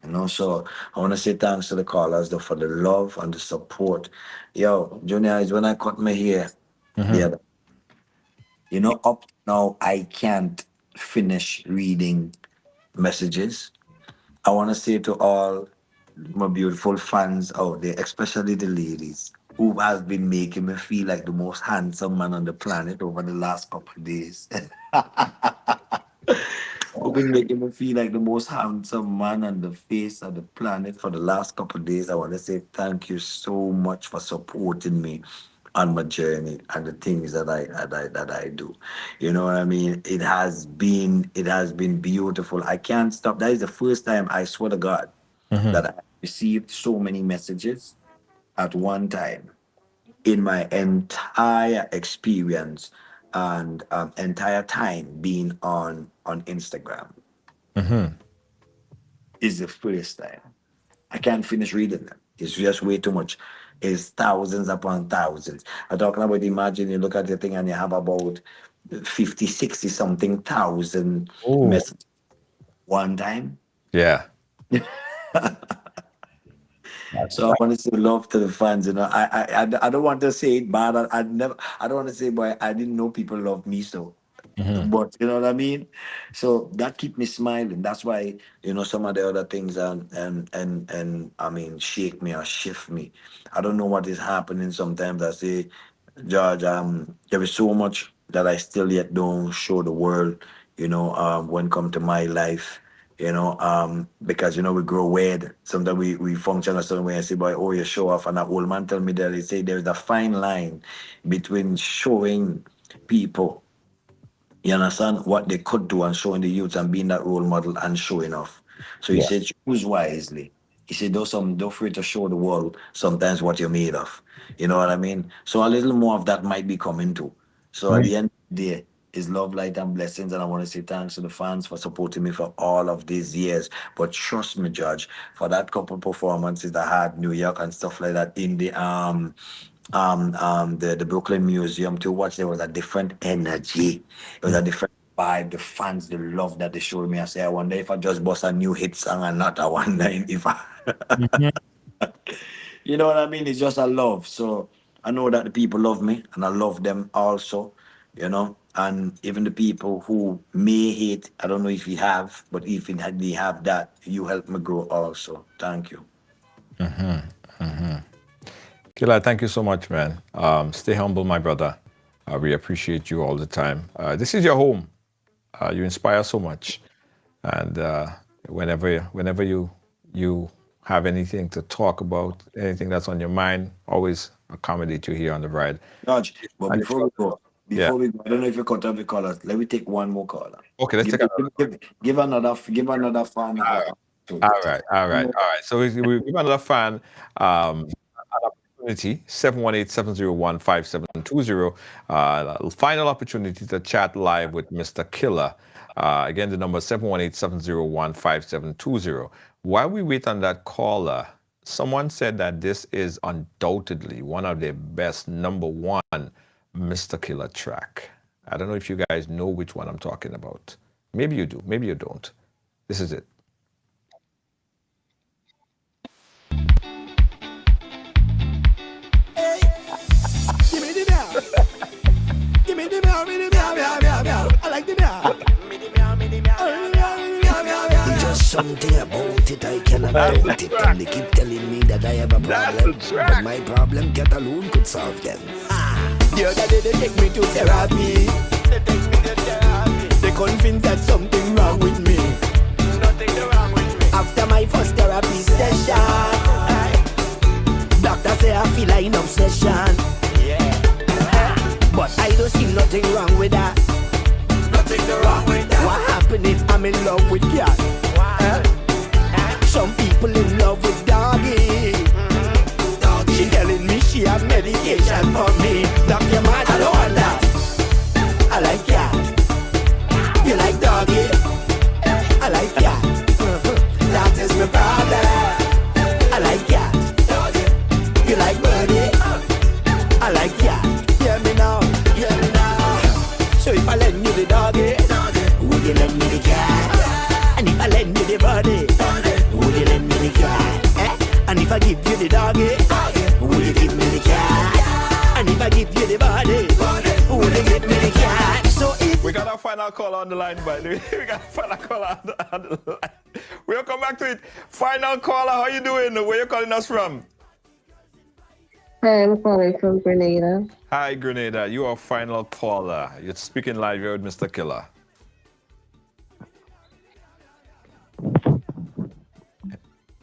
D: You know, so I want to say thanks to the callers though, for the love and the support. Yo, Junior, is when I cut my hair, yeah, you know, up now I can't finish reading messages. I want to say to all my beautiful fans out there, especially the ladies, who has been making me feel like the most handsome man on the planet over the last couple of days. Who've been making me feel like the most handsome man on the face of the planet for the last couple of days. I want to say thank you so much for supporting me on my journey and the things that I do. You know what I mean? It has been beautiful. I can't stop. That is the first time, I swear to God, that I received so many messages at one time in my entire experience and entire time being on Instagram. Is the first time. I can't finish reading them. It's just way too much. It's thousands upon thousands. I'm talking about, imagine you look at the thing and you have about 50, 60 something thousand
C: Oh.
D: messages one time.
C: Yeah.
D: So I want to say love to the fans. You know, I don't want to say it bad. I don't want to say, boy, I didn't know people love me so. But you know what I mean. So that keep me smiling. That's why, you know, some of the other things and I mean shake me or shift me. I don't know what is happening. Sometimes I say, George, there is so much that I still yet don't show the world. You know, when come to my life. You know, because you know we grow weird. Sometimes we function a certain way and say, boy, oh, you show off. And that old man tell me that he say there's a fine line between showing people, you understand, what they could do and showing the youth and being that role model and showing off. So he
C: Yeah.
D: said, choose wisely. He said, don't free to show the world sometimes what you're made of. You know what I mean? So a little more of that might be coming too. So at the end of the day, is love, light, and blessings. And I want to say thanks to the fans for supporting me for all of these years. But trust me, Judge, for that couple performances I had New York and stuff like that in the Brooklyn Museum to watch, there was a different energy. It was a different vibe. The fans, the love that they showed me. I say, I wonder if I just bust a new hit song and not. I wonder if I you know what I mean? It's just a love. So I know that the people love me and I love them also, you know. And even the people who may hate, I don't know if you have, but if they have that, you help me grow also. Thank you.
C: Killa, thank you so much, man. Stay humble, my brother. We appreciate you all the time. This is your home. You inspire so much, and whenever you have anything to talk about, anything that's on your mind, always accommodate you here on the ride.
D: George, but
C: And
D: before we go,
C: yeah.
D: I don't know if you cut off the callers. Let me take one more caller.
C: Okay, let's
D: Give,
C: take
D: give another fan.
C: All right. So we give another fan an opportunity, 718-701-5720. Final opportunity to chat live with Mr. Killa. Again, the number is 718-701-5720. While we wait on that caller, someone said that this is undoubtedly one of their best number one Mr. Killa track. I don't know if you guys know which one I'm talking about. Maybe you do, maybe you don't. This is it.
A: Give me the meow. Give me the meow, meow, meow, meow, meow. I like the meow. Just
J: something about it, I cannot doubt it. And they keep telling me that I have a problem, but my problem cat alone could solve them. The other day they take me to therapy. They convinced that something wrong with me. Nothing wrong with me. After my first therapy session, doctor say I feel like an obsession. But I don't see nothing wrong with that. Nothing wrong with that. What happened if I'm in love with cat? Some people in love with doggy. She telling me she have medication for me. Doctor man, I don't want that. I like cat. You like doggy? I like cat. That is my problem. I like cat. You like birdie? I like cat. Hear me now, hear me now. So if I lend you the doggy, would you lend me the cat? And if I lend you the birdie, would you lend me the cat? And if I give you the doggy, would you give me the cat? And if I give you the body, would you give me the cat? So if
C: we got our final call on the line, by the way. We got a final call on the line. We'll come back to it. Final caller, how you doing? Where you calling us from?
K: Hi, I'm calling from Grenada.
C: Hi, Grenada. You are final caller. You're speaking live here with Mr. Killa.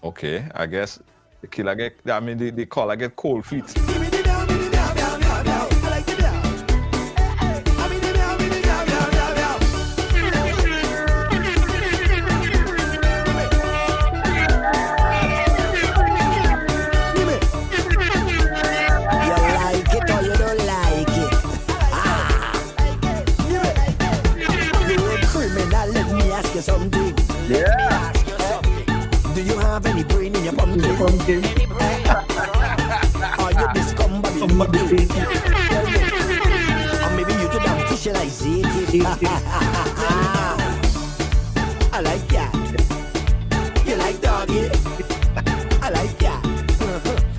C: Okay, I guess the Killa the caller get cold feet.
J: Something.
C: Yeah.
J: Do you have any brain in your pumpkin? Or you discombobulated? Or maybe you could have visualized. I like cat. You like doggy? I like cat.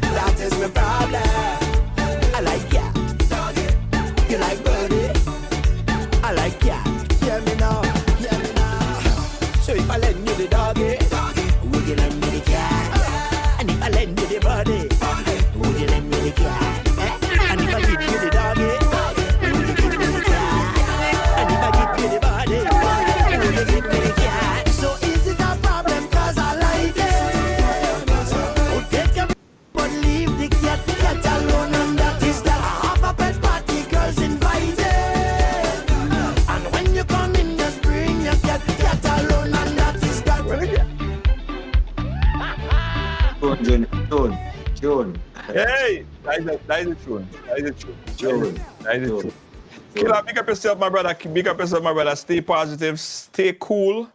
J: That is my problem. I like cat. Doggy. You like birdie? I like cat. Hear me now. So if I lend you the doggy, would you lend me the cat? And if I lend you the body, would you lend me the cat? And if I give you the doggy, would you give me the cat? And if I give you the body, would you give me the cat? So is it a problem? Cause I like it. Oh, take your but leave the cat alone, and that is that. I have a pet party, girls invited. And when you come in, just bring your cat alone.
D: June.
C: Hey, that is the tune. Killa, big up yourself, my brother. Big up yourself, my brother. Stay positive, stay cool.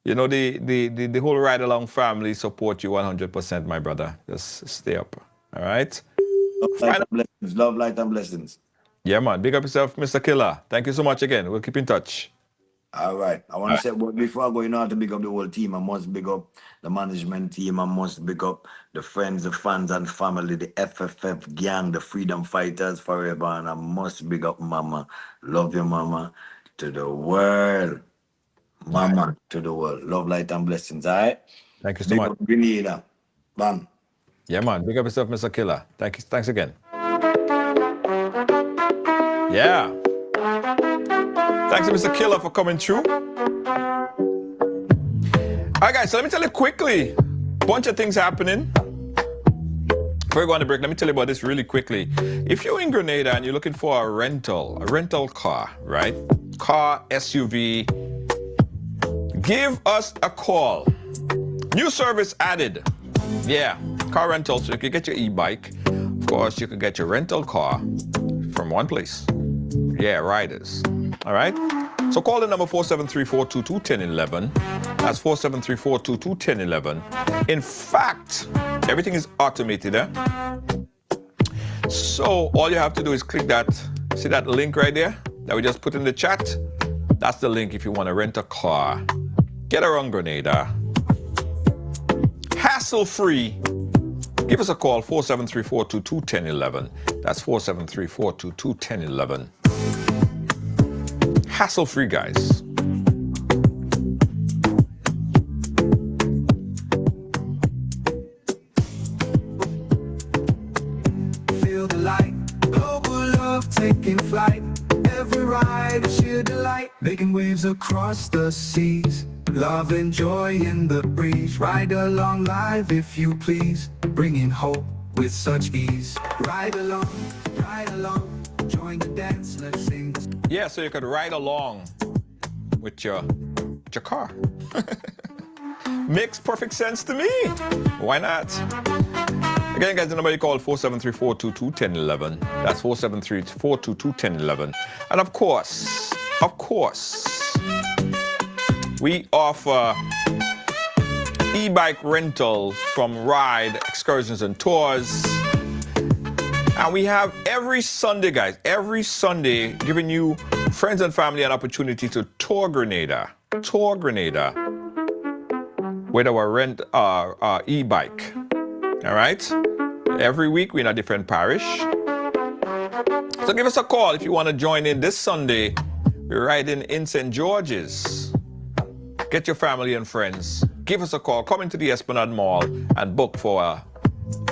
C: You know, the whole ride along family support you 100%, my brother. Just stay up. All right?
D: Love, light, and blessings.
C: Yeah, man. Big up yourself, Mr. Killa. Thank you so much again. We'll keep in touch.
D: All right. I want to say, but before I go, you know how to big up the whole team. I must big up the management team. I must big up the friends, the fans, and family, the FFF gang, the freedom fighters forever. And I must big up Mama. Love you, Mama. To the world. Mama, to the world. Love, light, and blessings. All right?
C: Thank you so
D: big
C: much.
D: Up Grenada. Bam.
C: Yeah, man. Big up yourself, Mr. Killa. Thanks again. Yeah. Thanks to Mr. Killa for coming through. All right, guys, so let me tell you quickly. Bunch of things happening. Before we go on the break, let me tell you about this really quickly. If you're in Grenada and you're looking for a rental car, right? Car, SUV, give us a call. New service added. Yeah, car rental, so you can get your e-bike. Of course, you can get your rental car from one place. Yeah, riders. All right? So call the number 473-422-1011. That's 473-422-1011. In fact, everything is automated. So all you have to do is click that, see that link right there that we just put in the chat? That's the link if you want to rent a car. Get around Grenada. Hassle-free. Give us a call, 473-422-1011. That's 473-422-1011. Hassle-free, guys.
A: taking flight. Every ride is sheer delight, making waves across the seas. Love and joy in the breeze. Ride along live if you please, bringing hope with such ease. Ride along, join the dance, let's sing.
C: Yeah, so you could ride along with your car. Makes perfect sense to me. Why not? Again, guys, the number you call 473-422-1011. That's 473-422-1011. And of course, we offer e-bike rental from Ride Excursions and Tours. And we have every Sunday, guys, every Sunday, giving you friends and family an opportunity to tour Grenada with our e-bike. All right? Every week we're in a different parish. So give us a call if you want to join in this Sunday. We're riding in St. George's. Get your family and friends. Give us a call. Come into the Esplanade Mall and book for a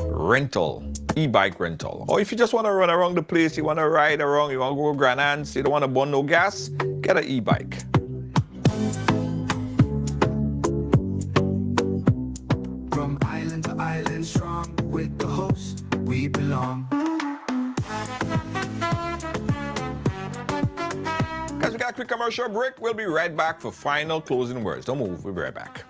C: rental, e-bike rental. Or if you just want to run around the place, you want to ride around, you want to go to Grand Anse, you don't want to burn no gas, get an e-bike.
A: From island to island, strong with the host, we belong.
C: Guys, we got a quick commercial break. We'll be right back for final closing words. Don't move, we'll be right back.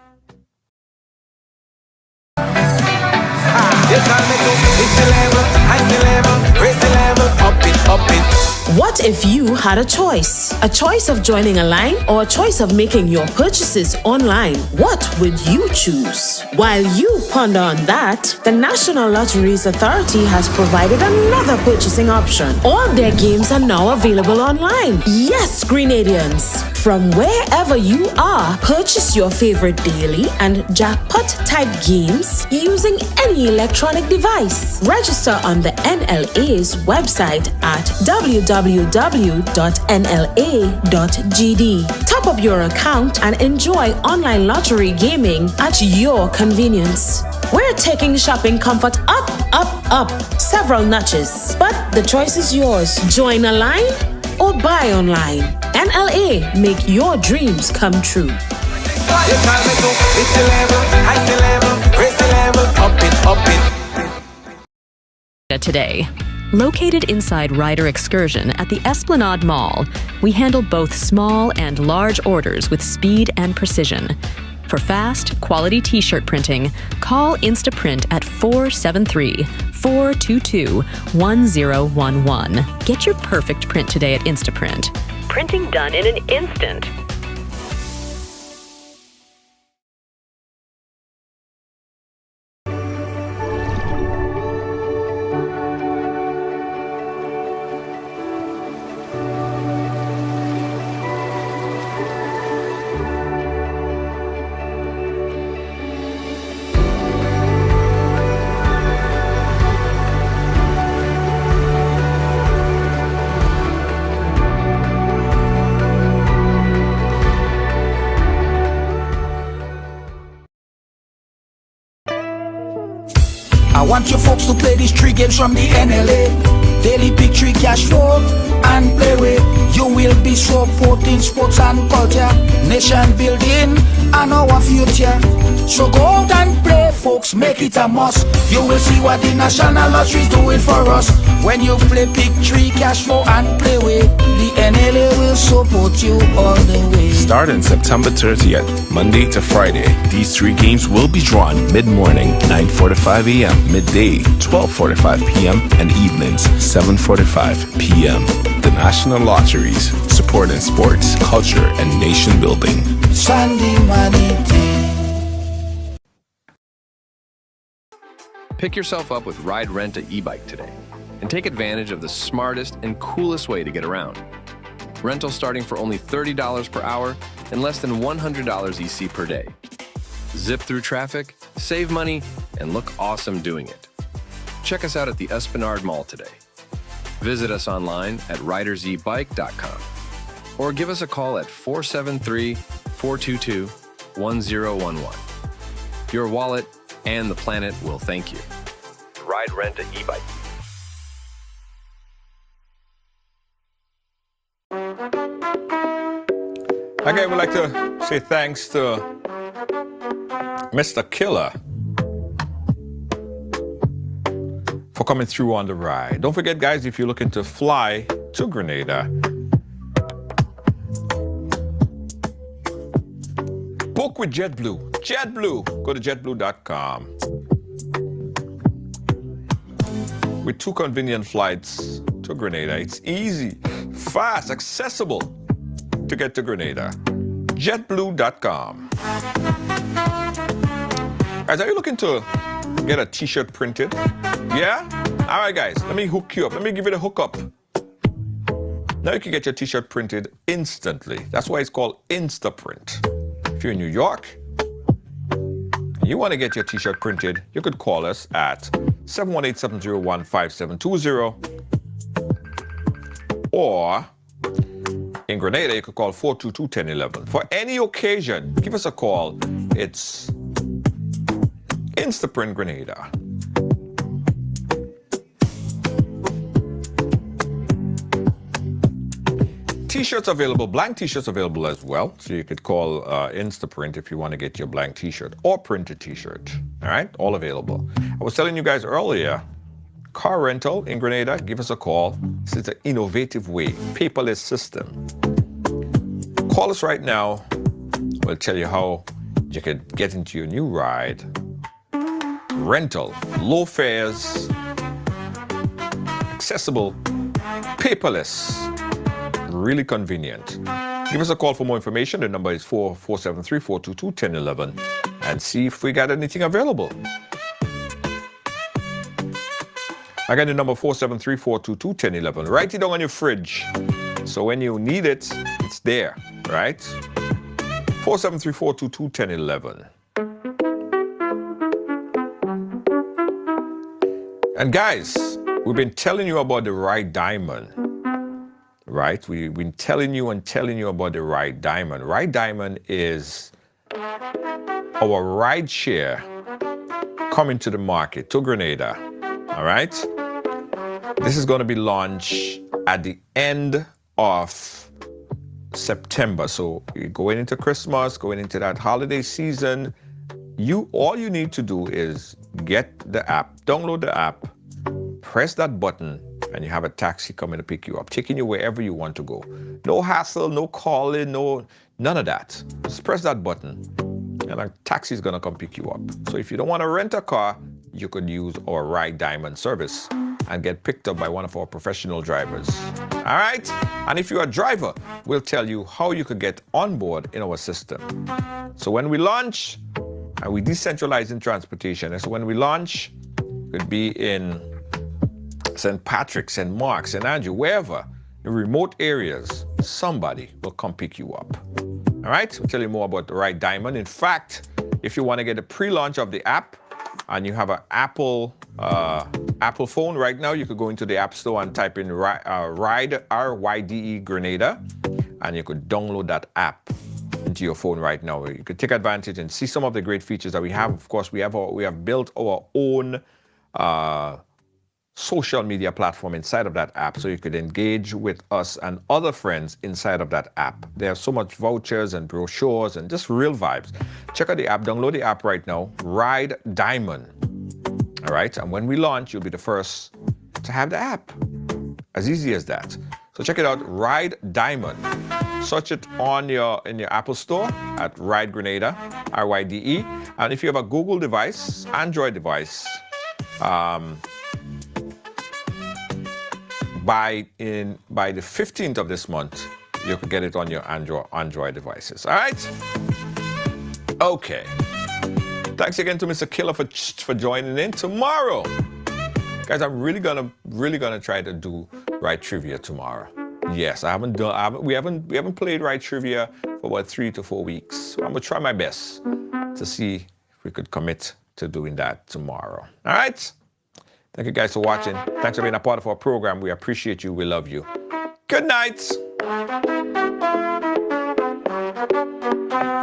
L: What if you had a choice? A choice of joining a line or a choice of making your purchases online? What would you choose? While you ponder on that, the National Lotteries Authority has provided another purchasing option. All their games are now available online. Yes, Grenadians! From wherever you are, purchase your favorite daily and jackpot type games using any electronic device. Register on the NLA's website at www.nla.gd. Top up your account and enjoy online lottery gaming at your convenience. We're taking shopping comfort up. Several notches. But the choice is yours. Join a line or buy online. NLA, make your dreams come true.
E: Today. Located inside Rider Excursion at the Esplanade Mall, we handle both small and large orders with speed and precision. For fast, quality t-shirt printing, call Instaprint at 473-422-1011. Get your perfect print today at Instaprint. Printing done in an instant.
J: I want you folks to play these 3 games from the NLA. Daily pick 3 cash flow and play with. You will be supporting sports and culture, nation building and our future. So go out and play, folks, make it a must. You will see what the National Lottery is doing for us. When you play pick 3 cash flow and play with, the NLA will support you all the way.
M: Starting September 30th, Monday to Friday, these 3 games will be drawn mid-morning, 9:45 a.m., midday, 12:45 p.m., and evenings, 7:45 p.m. The National Lotteries, supporting sports, culture, and nation building.
J: Sunday money.
B: Pick yourself up with Ride Rent a e-bike today and take advantage of the smartest and coolest way to get around. Rental starting for only $30 per hour and less than $100 EC per day. Zip through traffic, save money, and look awesome doing it. Check us out at the Esplanade Mall today. Visit us online at ridersebike.com or give us a call at 473-422-1011. Your wallet and the planet will thank you. Ride Rent a e-bike.
C: Again, we'd like to say thanks to Mr. Killa for coming through on the ride. Don't forget, guys, if you're looking to fly to Grenada, book with JetBlue. JetBlue. Go to jetblue.com. With 2 convenient flights to Grenada. It's easy, fast, accessible to get to Grenada. JetBlue.com. Guys, are you looking to get a t-shirt printed? Yeah? All right, guys, let me hook you up. Let me give you the hookup. Now you can get your t-shirt printed instantly. That's why it's called Instaprint. If you're in New York, you want to get your t-shirt printed, you could call us at 718-701-5720. Or in Grenada, you could call 422-1011. For any occasion, give us a call. It's Instaprint Grenada. T-shirts available, blank t-shirts available as well. So you could call Instaprint if you want to get your blank t-shirt or printed t-shirt. All right, all available. I was telling you guys earlier, car rental in Grenada, give us a call. This is an innovative way, paperless system. Call us right now. We'll tell you how you could get into your new ride. Rental, low fares, accessible, paperless. Really convenient. Give us a call for more information. The number is 473-422-1011 and see if we got anything available. Again, the number 473-422-1011. Write it down on your fridge. So when you need it, it's there, right? 473-422-1011. And guys, we've been telling you about the Ride Diamond. Right? We've been telling you about the Ride Diamond. Ride Diamond is our ride share coming to the market, to Grenada. All right? This is going to be launched at the end of September. So you're going into Christmas, going into that holiday season. All you need to do is get the app, download the app, press that button, and you have a taxi coming to pick you up, taking you wherever you want to go. No hassle, no calling, none of that. Just press that button and a taxi is gonna come pick you up. So if you don't want to rent a car, you could use our Ride Diamond service and get picked up by one of our professional drivers. All right? And if you're a driver, we'll tell you how you could get on board in our system. So when we launch, and we decentralize in transportation, and so when we launch, it could be in St. Patrick, St. Mark, St. Andrew, wherever, in remote areas, somebody will come pick you up. All right? We'll tell you more about the Ride Diamond. In fact, if you want to get a pre-launch of the app and you have an Apple phone right now, you could go into the App Store and type in Ride, R-Y-D-E, Grenada, and you could download that app into your phone right now. You could take advantage and see some of the great features that we have. Of course, we have built our own social media platform inside of that app, so you could engage with us and other friends inside of that app. There's so much vouchers and brochures and just real vibes. Check out the app, download the app right now, Ride Diamond. All right, and when we launch, you'll be the first to have the app. As easy as that. So check it out, Ride Diamond. Search it in your Apple Store at Ride Grenada, R-Y-D-E. And if you have a Google device, Android device, by the 15th of this month, you can get it on your Android devices. All right? Okay. Thanks again to Mr. Killa for joining in. Tomorrow, guys, I'm really gonna try to do Ride Trivia tomorrow. Yes, we haven't played Ride Trivia for about 3 to 4 weeks. So I'm gonna try my best to see if we could commit to doing that tomorrow. All right? Thank you guys for watching. Thanks for being a part of our program. We appreciate you. We love you. Good night.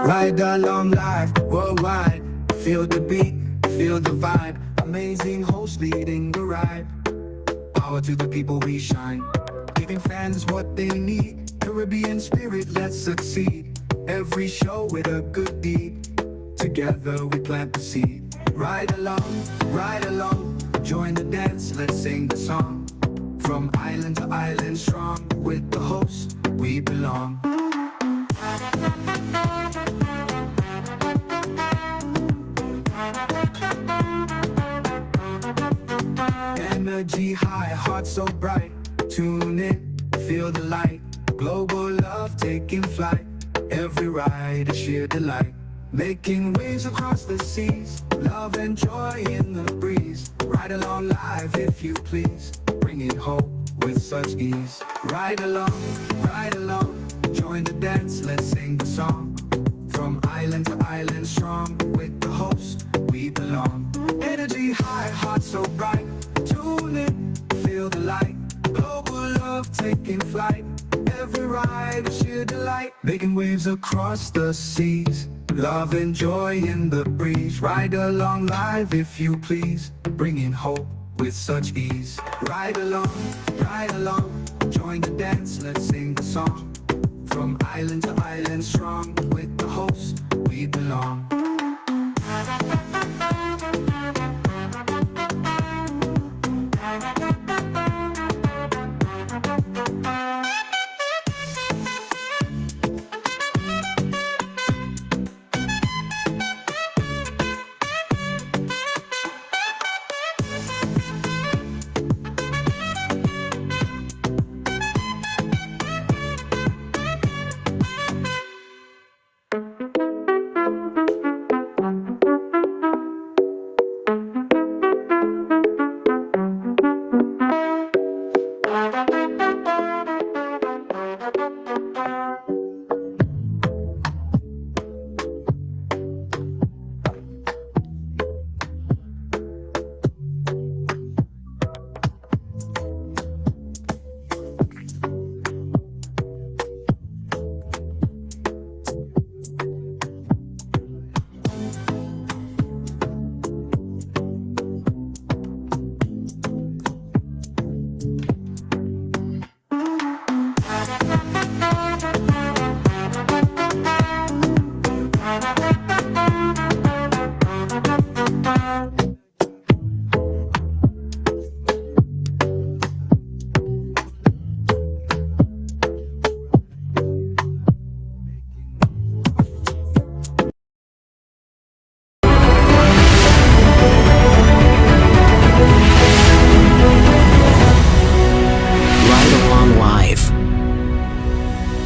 A: Ride a long life worldwide. Feel the beat, feel the vibe. Amazing host leading the ride. Power to the people we shine. Giving fans what they need. Caribbean spirit, let's succeed. Every show with a good deed. Together we plant the seed. Ride along, join the dance, let's sing the song. From island to island strong, with the host we belong. Energy high, heart so bright. Tune in, feel the light. Global love taking flight. Every ride is sheer delight. Making waves across the seas. Love and joy in the breeze. Ride along live if you please. Bringing hope with such ease. Ride along, join the dance, let's sing the song. From island to island strong, with the host we belong. Energy high, heart so bright. Tune in, feel the light. Global love taking flight. Every ride is sheer delight. Making waves across the seas. Love and joy in the breeze. Ride along live if you please. Bringing hope with such ease. Ride along, join the dance, let's sing the song. From island to island strong, with the host we belong.